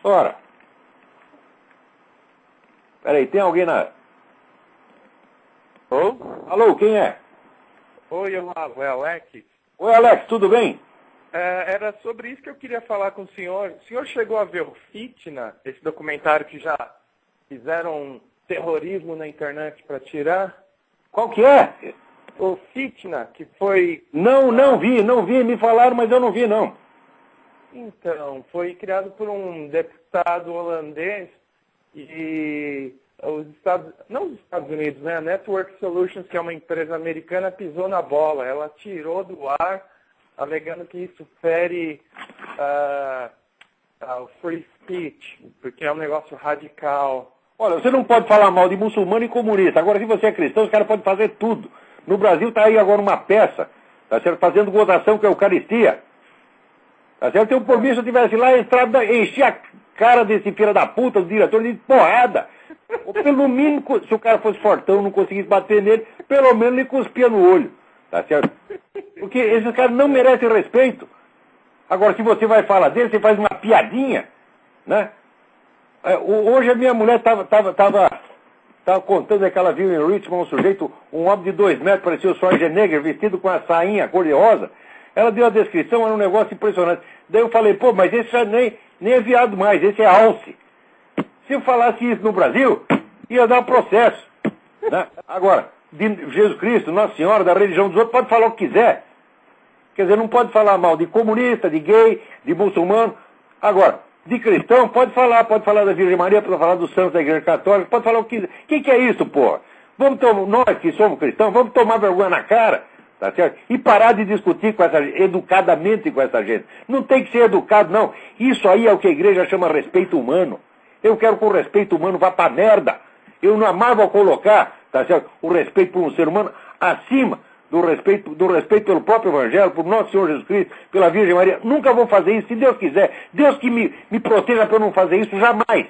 Speaker 1: Ora. Peraí, tem alguém na...
Speaker 5: Ô?
Speaker 1: Alô, quem é?
Speaker 5: Oi, Olavo, é Alex.
Speaker 1: Oi, Alex, tudo bem?
Speaker 5: Era sobre isso que eu queria falar com o senhor. O senhor chegou a ver o Fitna, esse documentário que já fizeram terrorismo na internet para tirar?
Speaker 1: Qual que é?
Speaker 5: O Fitna, que foi...
Speaker 1: Não vi, me falaram, mas eu não vi, não.
Speaker 5: Então, foi criado por um deputado holandês e... não os Estados Unidos, né? A Network Solutions, que é uma empresa americana, pisou na bola. Ela tirou do ar, alegando que isso fere o free speech, porque é um negócio radical.
Speaker 1: Olha, você não pode falar mal de muçulmano e comunista. Agora, se você é cristão, os caras podem fazer tudo. No Brasil está aí agora uma peça, tá certo? Fazendo gozação com a Eucaristia. Tá certo? Eu, por mim, se eu estivesse lá, enchi a cara desse filho da puta, do diretor, de porrada. Ou pelo mínimo, se o cara fosse fortão, não conseguisse bater nele, pelo menos ele cuspia no olho. Tá certo? Porque esses caras não merecem respeito. Agora, se você vai falar dele, você faz uma piadinha, né? Hoje a minha mulher estava contando que ela viu em Richmond um sujeito, um homem de 2 metros, parecia o Schwarzenegger, vestido com a sainha cor-de-rosa. Ela deu a descrição, era um negócio impressionante. Daí eu falei, pô, mas esse já nem é viado mais, esse é alce. Se eu falasse isso no Brasil, ia dar processo. Né? Agora, de Jesus Cristo, Nossa Senhora, da religião dos outros, pode falar o que quiser. Quer dizer, não pode falar mal de comunista, de gay, de muçulmano. Agora, de cristão, pode falar da Virgem Maria, pode falar dos santos da Igreja Católica, pode falar o que quiser. O que é isso, porra? Nós que somos cristãos, vamos tomar vergonha na cara, tá certo? E parar de discutir educadamente com essa gente. Não tem que ser educado, não. Isso aí é o que a igreja chama respeito humano. Eu quero que o respeito humano vá pra merda. Eu jamais vou colocar, tá certo, o respeito por um ser humano acima do respeito pelo próprio Evangelho, por nosso Senhor Jesus Cristo, pela Virgem Maria. Nunca vou fazer isso, se Deus quiser. Deus que me proteja para eu não fazer isso jamais.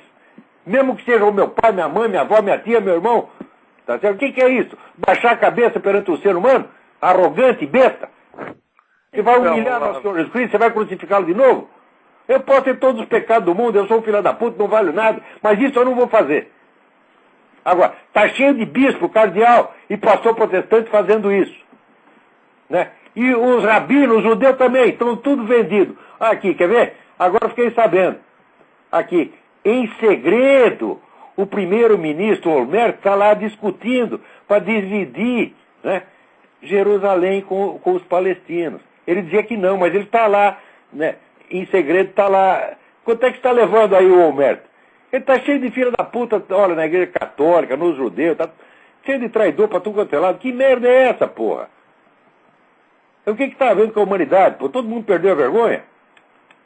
Speaker 1: Mesmo que seja o meu pai, minha mãe, minha avó, minha tia, meu irmão. Tá certo? O que é isso? Baixar a cabeça perante o ser humano? Arrogante, besta? Você vai humilhar nosso Senhor Jesus Cristo, você vai crucificá-lo de novo? Eu posso ter todos os pecados do mundo, eu sou um filho da puta, não valho nada, mas isso eu não vou fazer. Agora, está cheio de bispo, cardeal e pastor protestante fazendo isso. Né? E os rabinos, os judeus também, estão tudo vendido. Aqui, quer ver? Agora fiquei sabendo. Aqui, em segredo, o primeiro-ministro Olmert está lá discutindo para dividir, né, Jerusalém com os palestinos. Ele dizia que não, mas ele está lá, né, em segredo está lá. Quanto é que está levando aí o Olmert? Ele está cheio de filha da puta, olha, na igreja católica, nos judeus, está cheio de traidor para tudo quanto é lado. Que merda é essa, porra? O que está havendo com a humanidade? Pô, todo mundo perdeu a vergonha?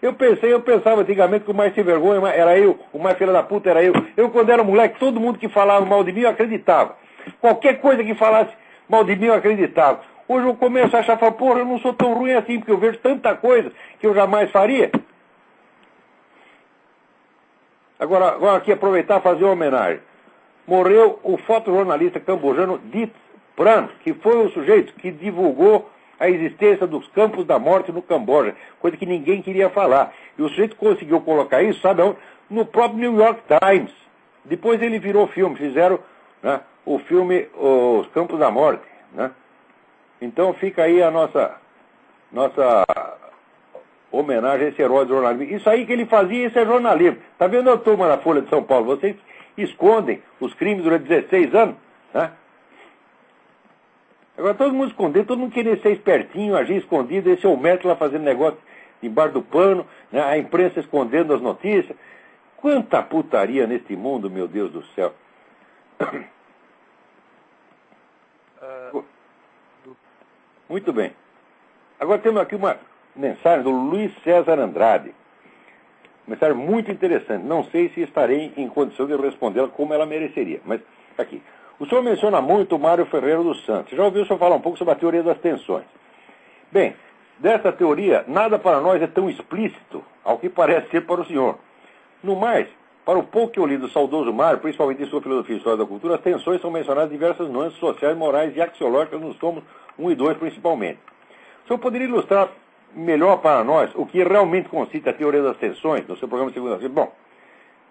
Speaker 1: Eu pensava antigamente que o mais sem vergonha era eu, o mais filha da puta era eu. Eu, quando era moleque, todo mundo que falava mal de mim, eu acreditava. Qualquer coisa que falasse mal de mim, eu acreditava. Hoje eu começo a achar, porra, eu não sou tão ruim assim, porque eu vejo tanta coisa que eu jamais faria. Agora aqui, aproveitar e fazer uma homenagem. Morreu o fotojornalista cambojano Dit Pran, que foi o sujeito que divulgou a existência dos campos da morte no Camboja, coisa que ninguém queria falar. E o sujeito conseguiu colocar isso, sabe onde? No próprio New York Times. Depois ele virou filme, fizeram, né, o filme Os Campos da Morte. Né? Então fica aí a nossa homenagem a esse herói do jornalismo. Isso aí que ele fazia, isso é jornalismo. Tá vendo a turma da Folha de São Paulo? Vocês escondem os crimes durante 16 anos, né? Agora todo mundo escondendo, todo mundo queria ser espertinho, agir escondido, esse é o método lá fazendo negócio embaixo do pano, né? A imprensa escondendo as notícias. Quanta putaria neste mundo, meu Deus do céu. Muito bem. Agora temos aqui uma mensagem do Luiz César Andrade. Mensagem muito interessante. Não sei se estarei em condição de respondê-la como ela mereceria, mas aqui. O senhor menciona muito o Mário Ferreira dos Santos. Já ouviu o senhor falar um pouco sobre a teoria das tensões? Bem, dessa teoria, nada para nós é tão explícito, ao que parece ser para o senhor. No mais, para o pouco que eu li do saudoso Mário, principalmente em sua filosofia e história da cultura, as tensões são mencionadas em diversas nuances sociais, morais e axiológicas nos tomos 1 e 2 principalmente. O senhor poderia ilustrar melhor para nós o que realmente consiste a teoria das tensões no seu programa de segunda-feira? Bom,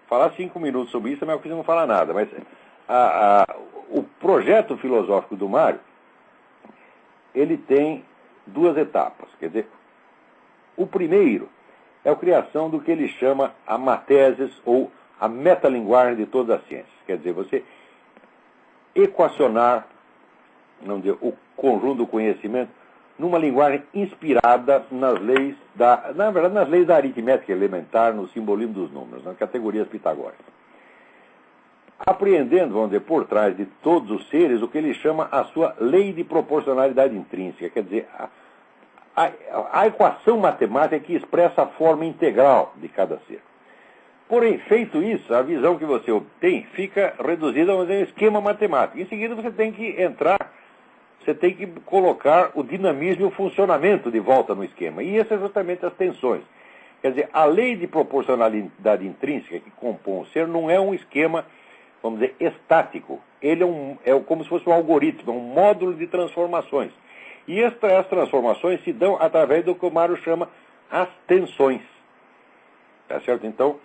Speaker 1: falar 5 minutos sobre isso é melhor que você não falar nada, mas o projeto filosófico do Mário, ele tem 2 etapas. Quer dizer, o primeiro é a criação do que ele chama a matésis ou a metalinguagem de todas as ciências. Quer dizer, você equacionar, não dizer, o conjunto do conhecimento numa linguagem inspirada nas leis nas leis da aritmética elementar, no simbolismo dos números, nas categorias pitagóricas. Apreendendo, vamos dizer, por trás de todos os seres, o que ele chama a sua lei de proporcionalidade intrínseca, quer dizer, a equação matemática que expressa a forma integral de cada ser. Porém, feito isso, a visão que você obtém fica reduzida a um esquema matemático. Em seguida, você tem que colocar o dinamismo e o funcionamento de volta no esquema. E isso é justamente as tensões. Quer dizer, a lei de proporcionalidade intrínseca que compõe o ser não é um esquema, vamos dizer, estático. Ele é como se fosse um algoritmo, um módulo de transformações. E as transformações se dão através do que o Mário chama as tensões. Tá certo? Então,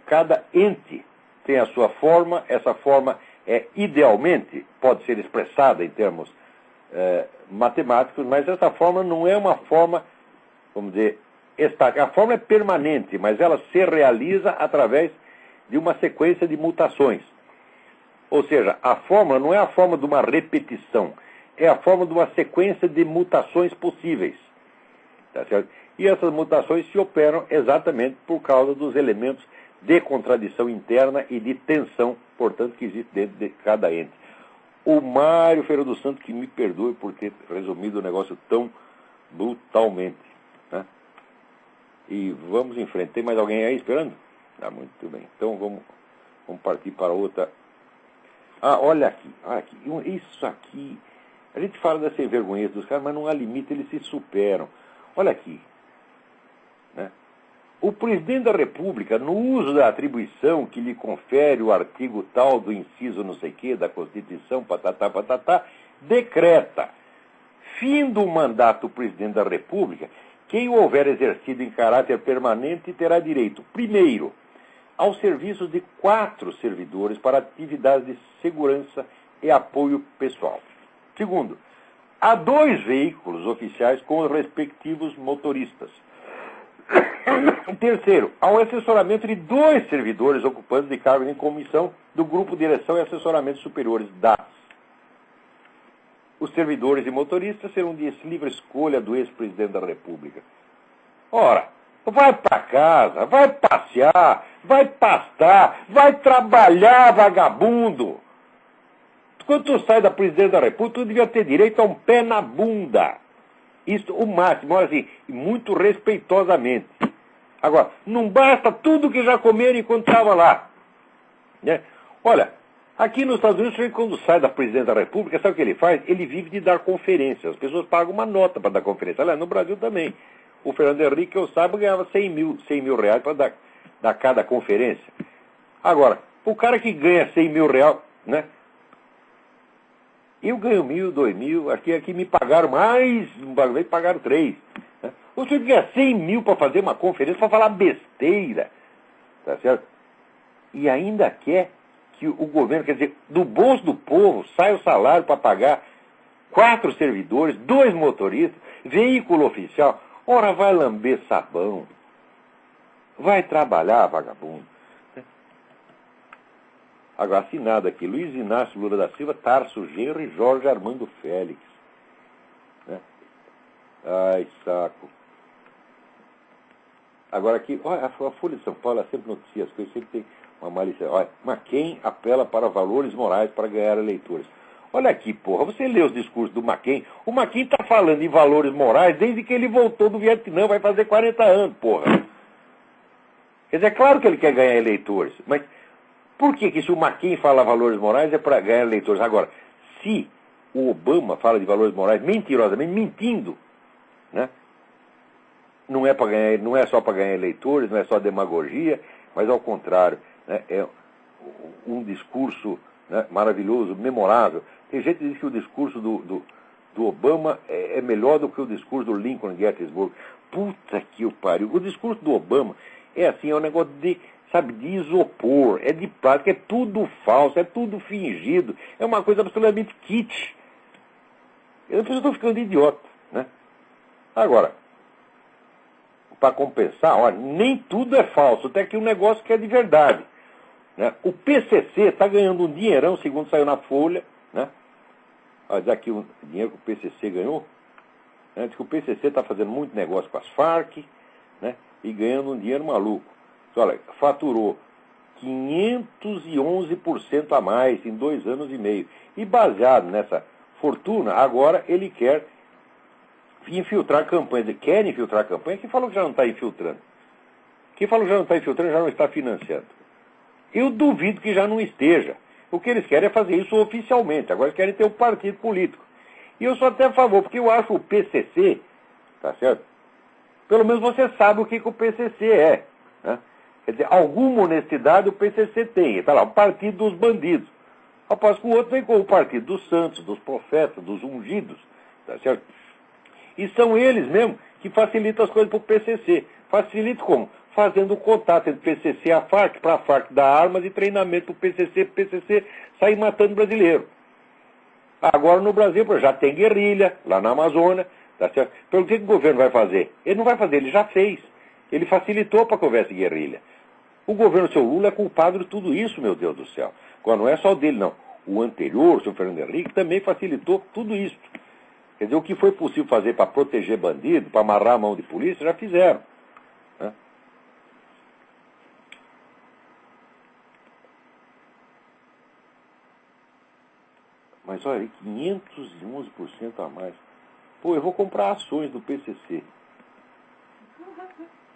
Speaker 1: cada ente tem a sua forma, essa forma idealmente pode ser expressada em termos matemáticos, mas essa forma não é uma forma, vamos dizer, estática. A forma é permanente, mas ela se realiza através de uma sequência de mutações. Ou seja, a fórmula não é a forma de uma repetição, é a forma de uma sequência de mutações possíveis. Tá certo? E essas mutações se operam exatamente por causa dos elementos de contradição interna e de tensão, portanto, que existe dentro de cada ente. O Mário Ferreira dos Santos, que me perdoe por ter resumido o negócio tão brutalmente. Né? E vamos em frente. Tem mais alguém aí esperando? Muito bem. Então vamos partir para outra. Olha aqui. Isso aqui. A gente fala da sem vergonha dos caras, mas não há limite, eles se superam. Olha aqui. Né? O presidente da República, no uso da atribuição que lhe confere o artigo tal do inciso não sei quê, da Constituição, patatá, decreta, fim do mandato do presidente da República, quem o houver exercido em caráter permanente terá direito, primeiro, aos serviços de 4 servidores para atividades de segurança e apoio pessoal. Segundo, a 2 veículos oficiais com os respectivos motoristas. Terceiro, ao assessoramento de 2 servidores ocupantes de cargos em comissão do Grupo Direção e Assessoramento Superiores DAS. Os servidores e motoristas serão de livre escolha do ex-presidente da República. Ora, vai para casa, vai passear, vai pastar, vai trabalhar, vagabundo. Quando tu sai da presidência da República, tu devia ter direito a um pé na bunda. Isso, o máximo, assim, muito respeitosamente. Agora, não basta tudo que já comeram enquanto estava lá. Né? Olha, aqui nos Estados Unidos, quando sai da presidência da República, sabe o que ele faz? Ele vive de dar conferências. As pessoas pagam uma nota para dar conferência. Aliás, no Brasil também. O Fernando Henrique, que eu saiba, ganhava 100 mil reais para dar cada conferência. Agora, o cara que ganha 100 mil reais, né? Eu ganho 1.000, 2.000, aqui me pagaram mais, uma vez pagaram 3. Né? Você ganha 100 mil para fazer uma conferência, para falar besteira. Tá certo? E ainda quer que o governo, quer dizer, do bolso do povo, sai o salário para pagar 4 servidores, 2 motoristas, veículo oficial. Ora, vai lamber sabão. Vai trabalhar, vagabundo. Agora, assinado aqui, Luiz Inácio Lula da Silva, Tarso Genro e Jorge Armando Félix. Né? Ai, saco. Agora aqui, olha, a Folha de São Paulo, ela sempre noticia as coisas, sempre tem uma malícia. Olha, McCain apela para valores morais para ganhar eleitores. Olha aqui, porra, você lê os discursos do McCain, o McCain está falando em valores morais desde que ele voltou do Vietnã, vai fazer 40 anos, porra. Quer dizer, é claro que ele quer ganhar eleitores, mas por que se o McCain fala valores morais é para ganhar eleitores? Agora, se o Obama fala de valores morais mentirosamente, mentindo, né? Não é só para ganhar eleitores, não é só demagogia, mas ao contrário, né? É um discurso, né, maravilhoso, memorável. Tem gente que diz que o discurso do Obama é melhor do que o discurso do Lincoln em Gettysburg. Puta que o pariu. O discurso do Obama é assim, é um negócio de isopor, é de plástico, é tudo falso, é tudo fingido, é uma coisa absolutamente kitsch. Eu estou ficando idiota, né? Agora, para compensar, olha, nem tudo é falso, tem aqui um negócio que é de verdade. Né? O PCC está ganhando um dinheirão, segundo saiu na Folha, né? Olha, diz aqui o dinheiro que o PCC ganhou, né? Diz que o PCC está fazendo muito negócio com as Farc, né? E ganhando um dinheiro maluco. Olha, faturou 511% a mais em 2 anos e meio. E baseado nessa fortuna, agora ele quer infiltrar campanhas. Quer infiltrar campanhas? Quem falou que já não está infiltrando? Quem falou que já não está infiltrando já não está financiando. Eu duvido que já não esteja. O que eles querem é fazer isso oficialmente. Agora eles querem ter um partido político. E eu sou até a favor, porque eu acho o PCC, tá certo? Pelo menos você sabe o que o PCC é, né? Quer dizer, alguma honestidade o PCC tem. Está lá, o partido dos bandidos. Após que o outro vem com o partido dos santos, dos profetas, dos ungidos. Tá certo? E são eles mesmo que facilitam as coisas para o PCC. Facilita como? Fazendo contato entre o PCC e a Farc, para a Farc dar armas e treinamento para o PCC sair matando brasileiro. Agora no Brasil já tem guerrilha, lá na Amazônia. Tá certo? Então o que o governo vai fazer? Ele não vai fazer, ele já fez. Ele facilitou para que houvesse guerrilha. O governo do seu Lula é culpado de tudo isso, meu Deus do céu. Agora, não é só o dele, não. O anterior, o senhor Fernando Henrique, também facilitou tudo isso. Quer dizer, o que foi possível fazer para proteger bandido, para amarrar a mão de polícia, já fizeram. Né? Mas olha aí, 511% a mais. Pô, eu vou comprar ações do PCC.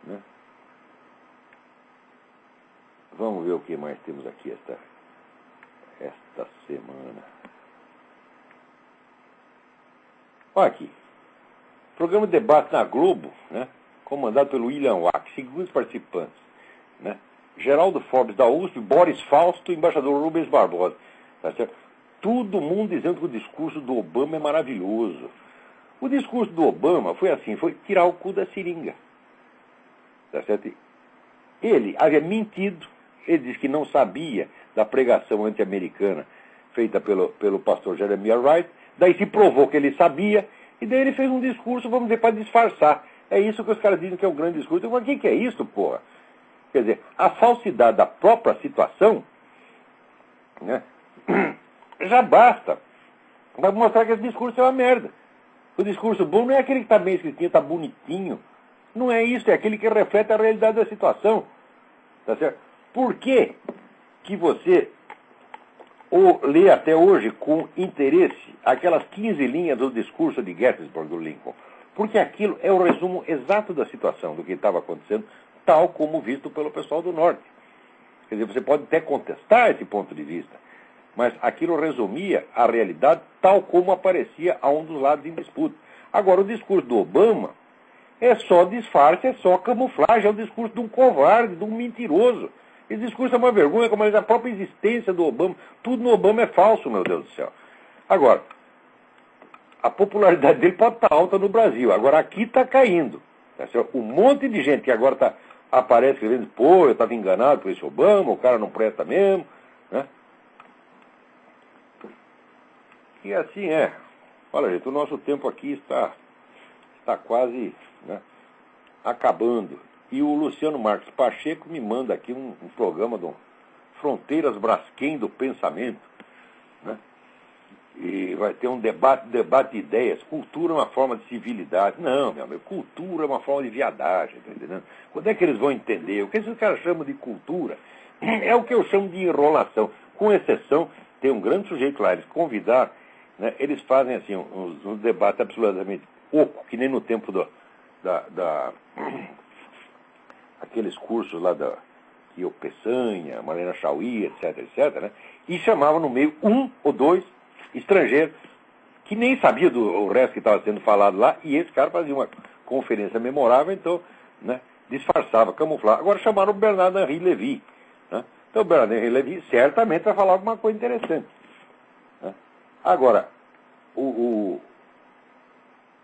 Speaker 1: Né? Vamos ver o que mais temos aqui esta semana. Olha aqui. Programa de debate na Globo, né, comandado pelo William Wack, segundo os participantes, né, Geraldo Forbes da USP, Boris Fausto, embaixador Rubens Barbosa. Tá certo? Todo mundo dizendo que o discurso do Obama é maravilhoso. O discurso do Obama foi assim, foi tirar o cu da seringa. Tá certo? Ele havia mentido, ele disse que não sabia da pregação anti-americana feita pelo pastor Jeremiah Wright, daí se provou que ele sabia, e daí ele fez um discurso, vamos dizer, para disfarçar. É isso que os caras dizem que é um grande discurso. Mas o que é isso, porra? Quer dizer, a falsidade da própria situação, né, já basta para mostrar que esse discurso é uma merda. O discurso bom não é aquele que está bem escritinho, está bonitinho. Não é isso, é aquele que reflete a realidade da situação. Tá certo? Por que você lê até hoje com interesse aquelas 15 linhas do discurso de Gettysburg do Lincoln? Porque aquilo é o resumo exato da situação, do que estava acontecendo, tal como visto pelo pessoal do Norte. Quer dizer, você pode até contestar esse ponto de vista, mas aquilo resumia a realidade tal como aparecia a um dos lados em disputa. Agora, o discurso do Obama é só disfarce, é só camuflagem, é o discurso de um covarde, de um mentiroso. Esse discurso é uma vergonha, como a própria existência do Obama. Tudo no Obama é falso, meu Deus do céu. Agora, a popularidade dele pode estar alta no Brasil. Agora, aqui está caindo. Tá certo? Um monte de gente que agora aparece escrevendo, pô, eu estava enganado por esse Obama, o cara não presta mesmo, né? E assim é. Olha, gente, o nosso tempo aqui está quase, né, acabando. E o Luciano Marques Pacheco me manda aqui um programa do Fronteiras Braskem do Pensamento, né? E vai ter um debate de ideias. Cultura é uma forma de civilidade. Não, meu amigo, cultura é uma forma de viadagem, tá entendendo? Quando é que eles vão entender? O que esses caras chamam de cultura é o que eu chamo de enrolação. Com exceção, tem um grande sujeito lá, eles convidaram, né, eles fazem assim um debate absolutamente oco, que nem no tempo aqueles cursos lá que o Peçanha, Marlena Chauí, etc, né, e chamavam no meio um ou dois estrangeiros que nem sabia o resto que estava sendo falado lá, e esse cara fazia uma conferência memorável, então, né, disfarçava, camuflava. Agora chamaram o Bernardo Henri Lévy, né? Então o Bernardo Henri Lévy certamente vai falar alguma coisa interessante, né? Agora, o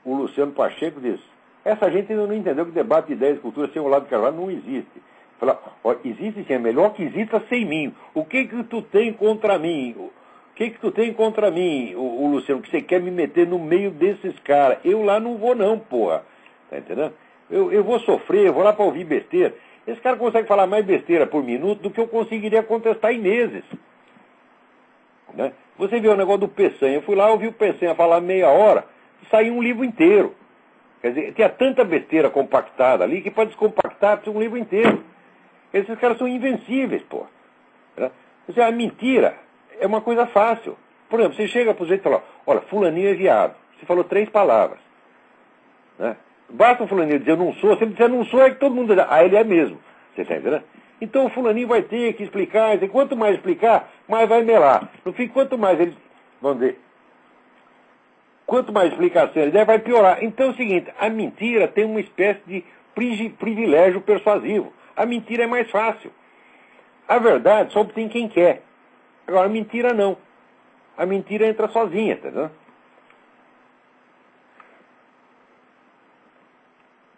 Speaker 1: Luciano Pacheco diz, essa gente ainda não entendeu que debate de ideias e cultura sem o Olavo de Carvalho não existe. Fala, ó, existe sim, é melhor que exista sem mim. O que tu tem contra mim? O que tu tem contra mim, o Luciano, que você quer me meter no meio desses caras? Eu lá não vou não, porra. Tá entendendo? Eu vou sofrer, eu vou lá para ouvir besteira. Esse cara consegue falar mais besteira por minuto do que eu conseguiria contestar em meses. Né? Você viu o negócio do Peçanha. Eu fui lá, ouvi o Peçanha falar meia hora, saiu um livro inteiro. Quer dizer, tinha tanta besteira compactada ali que para descompactar precisa um livro inteiro. Esses caras são invencíveis, pô. Né? Quer a mentira é uma coisa fácil. Por exemplo, você chega para o sujeito e fala, olha, fulaninho é viado. Você falou 3 palavras. Né? Basta o fulaninho dizer eu não sou, se ele disser não sou, é que todo mundo diz, ele é mesmo. Você está entendendo? Então o fulaninho vai ter que explicar, e quanto mais explicar, mais vai melar. No fim, quanto mais ele, vamos dizer, quanto mais explicação ele der, vai piorar. Então é o seguinte, a mentira tem uma espécie de privilégio persuasivo. A mentira é mais fácil. A verdade só obtém quem quer. Agora, a mentira não. A mentira entra sozinha, entendeu?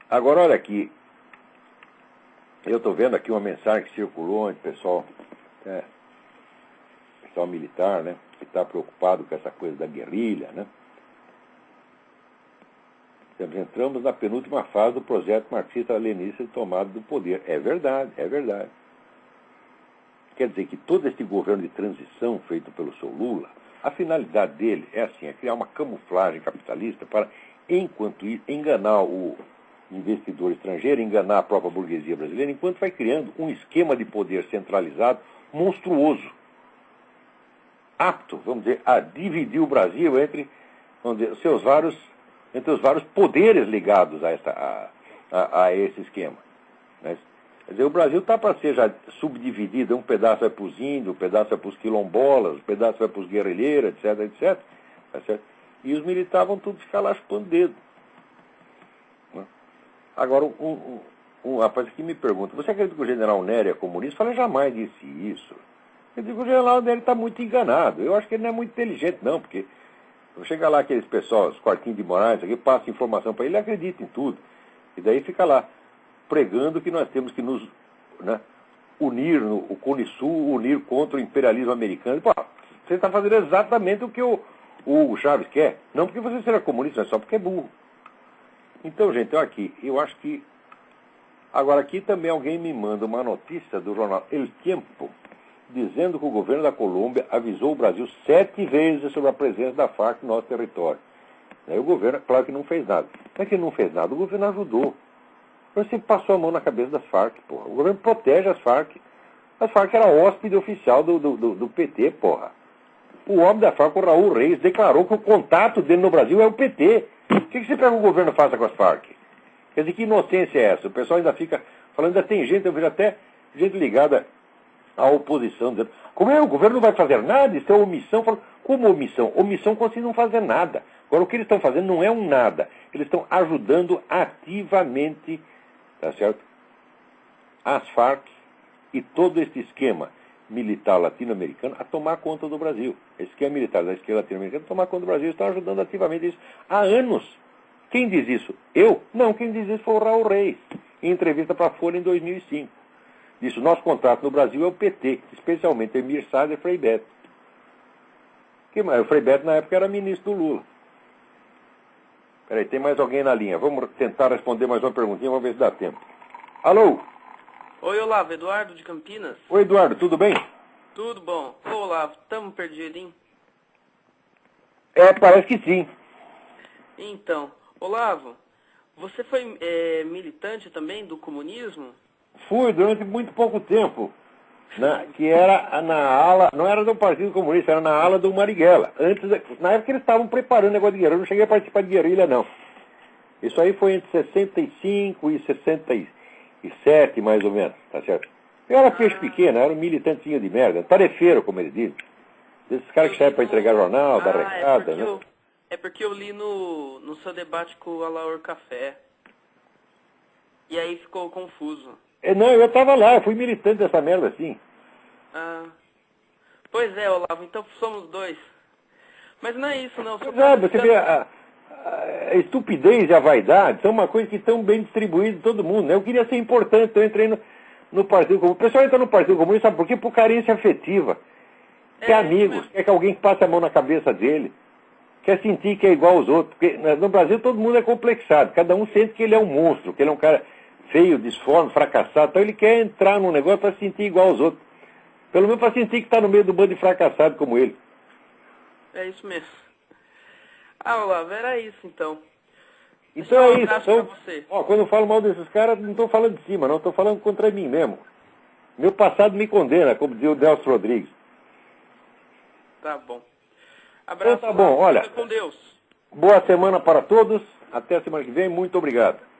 Speaker 1: Agora, olha aqui. Eu estou vendo aqui uma mensagem que circulou entre pessoal militar, né? Que está preocupado com essa coisa da guerrilha, né? Entramos na penúltima fase do projeto marxista-leninista de tomada do poder. É verdade, é verdade. Quer dizer que todo esse governo de transição feito pelo seu Lula, a finalidade dele é assim, é criar uma camuflagem capitalista para, enquanto isso, enganar o investidor estrangeiro, enganar a própria burguesia brasileira, enquanto vai criando um esquema de poder centralizado monstruoso, apto, vamos dizer, a dividir o Brasil entre, vamos dizer, entre os vários poderes ligados a esse esquema. Né? Quer dizer, o Brasil está para ser já subdividido, um pedaço vai para os índios, um pedaço vai para os quilombolas, um pedaço vai para os guerrilheiros, etc, etc. Tá certo? E os militares vão tudo ficar lá chupando dedo. Né? Agora, um rapaz aqui me pergunta, você acredita que o general Nery é comunista? Eu falei, jamais disse isso. Eu digo, o general Nery está muito enganado. Eu acho que ele não é muito inteligente, não, porque chega lá aqueles pessoal, os quartinhos de Moraes, aqui, passa informação para ele acredita em tudo. E daí fica lá, pregando que nós temos que nos, né, unir, o Cone Sul, unir contra o imperialismo americano. Pô, você está fazendo exatamente o que o Chaves quer. Não porque você será comunista, mas só porque é burro. Então, gente, aqui, eu acho que... Agora, aqui também alguém me manda uma notícia do jornal El Tiempo, dizendo que o governo da Colômbia avisou o Brasil 7 vezes sobre a presença da FARC no nosso território. Aí o governo, claro que não fez nada. Não é que ele não fez nada, o governo ajudou. Você passou a mão na cabeça das FARC, porra. O governo protege as FARC. As FARC era hóspede oficial do PT, porra. O homem da FARC, o Raul Reis, declarou que o contato dele no Brasil é o PT. O que você pega o governo faça com as FARC? Quer dizer, que inocência é essa? O pessoal ainda fica falando, ainda tem gente, eu vejo até gente ligada à oposição, dizendo, como é, o governo não vai fazer nada, isso é omissão. Falo, como omissão? Omissão consiste em não fazer nada. Agora, o que eles estão fazendo não é um nada. Eles estão ajudando ativamente, tá certo? As FARC e todo esse esquema militar latino-americano a tomar conta do Brasil. Esse esquema militar da esquerda latino-americana a tomar conta do Brasil. Eles estão ajudando ativamente isso há anos. Quem diz isso? Eu? Não, quem diz isso foi o Raul Reis, em entrevista para a Folha em 2005. Disse, o nosso contrato no Brasil é o PT, especialmente Emir Sader e Frei Beto. O Frei Beto, na época, era ministro do Lula. Peraí, tem mais alguém na linha. Vamos tentar responder mais uma perguntinha, vamos ver se dá tempo. Alô?
Speaker 6: Oi, Olavo, Eduardo de Campinas.
Speaker 1: Oi, Eduardo, tudo bem?
Speaker 6: Tudo bom. Ô, Olavo, estamos perdidos, hein?
Speaker 1: Parece que sim.
Speaker 6: Então, Olavo, você foi militante também do comunismo?
Speaker 1: Fui durante muito pouco tempo, né, que era na ala, não era do Partido Comunista, era na ala do Marighella. Na época eles estavam preparando o negócio de guerrilha, eu não cheguei a participar de guerrilha, não. Isso aí foi entre 65 e 67, mais ou menos, tá certo? Eu era peixe pequeno, era um militantezinho de merda, tarefeiro, como ele diz. Esses caras que saem para entregar jornal, dar recada, né?
Speaker 6: É porque eu li no seu debate com o Alaor Café. E aí ficou confuso.
Speaker 1: Não, eu estava lá, eu fui militante dessa merda assim.
Speaker 6: Pois é, Olavo, então somos dois. Mas não é isso, não.
Speaker 1: Você vê, a estupidez e a vaidade são uma coisa que estão bem distribuídas em todo mundo, né? Eu queria ser importante, então eu entrei no Partido Comunista. O pessoal entra no Partido Comunista, sabe por quê? Por carência afetiva. Quer amigos, quer que alguém passe a mão na cabeça dele. Quer sentir que é igual aos outros. Porque no Brasil todo mundo é complexado. Cada um sente que ele é um monstro, que ele é um cara feio, disforme, fracassado. Então ele quer entrar num negócio para se sentir igual aos outros. Pelo menos para sentir que está no meio do bando de fracassado como ele.
Speaker 6: É isso mesmo. Olavo, era isso então.
Speaker 1: Então é isso. Então, quando eu falo mal desses caras, não estou falando de cima, não. Estou falando contra mim mesmo. Meu passado me condena, como dizia o Nelson Rodrigues.
Speaker 6: Tá bom. Abraço.
Speaker 1: Então tá bom, olha.
Speaker 6: Com Deus.
Speaker 1: Boa semana para todos. Até a semana que vem. Muito obrigado.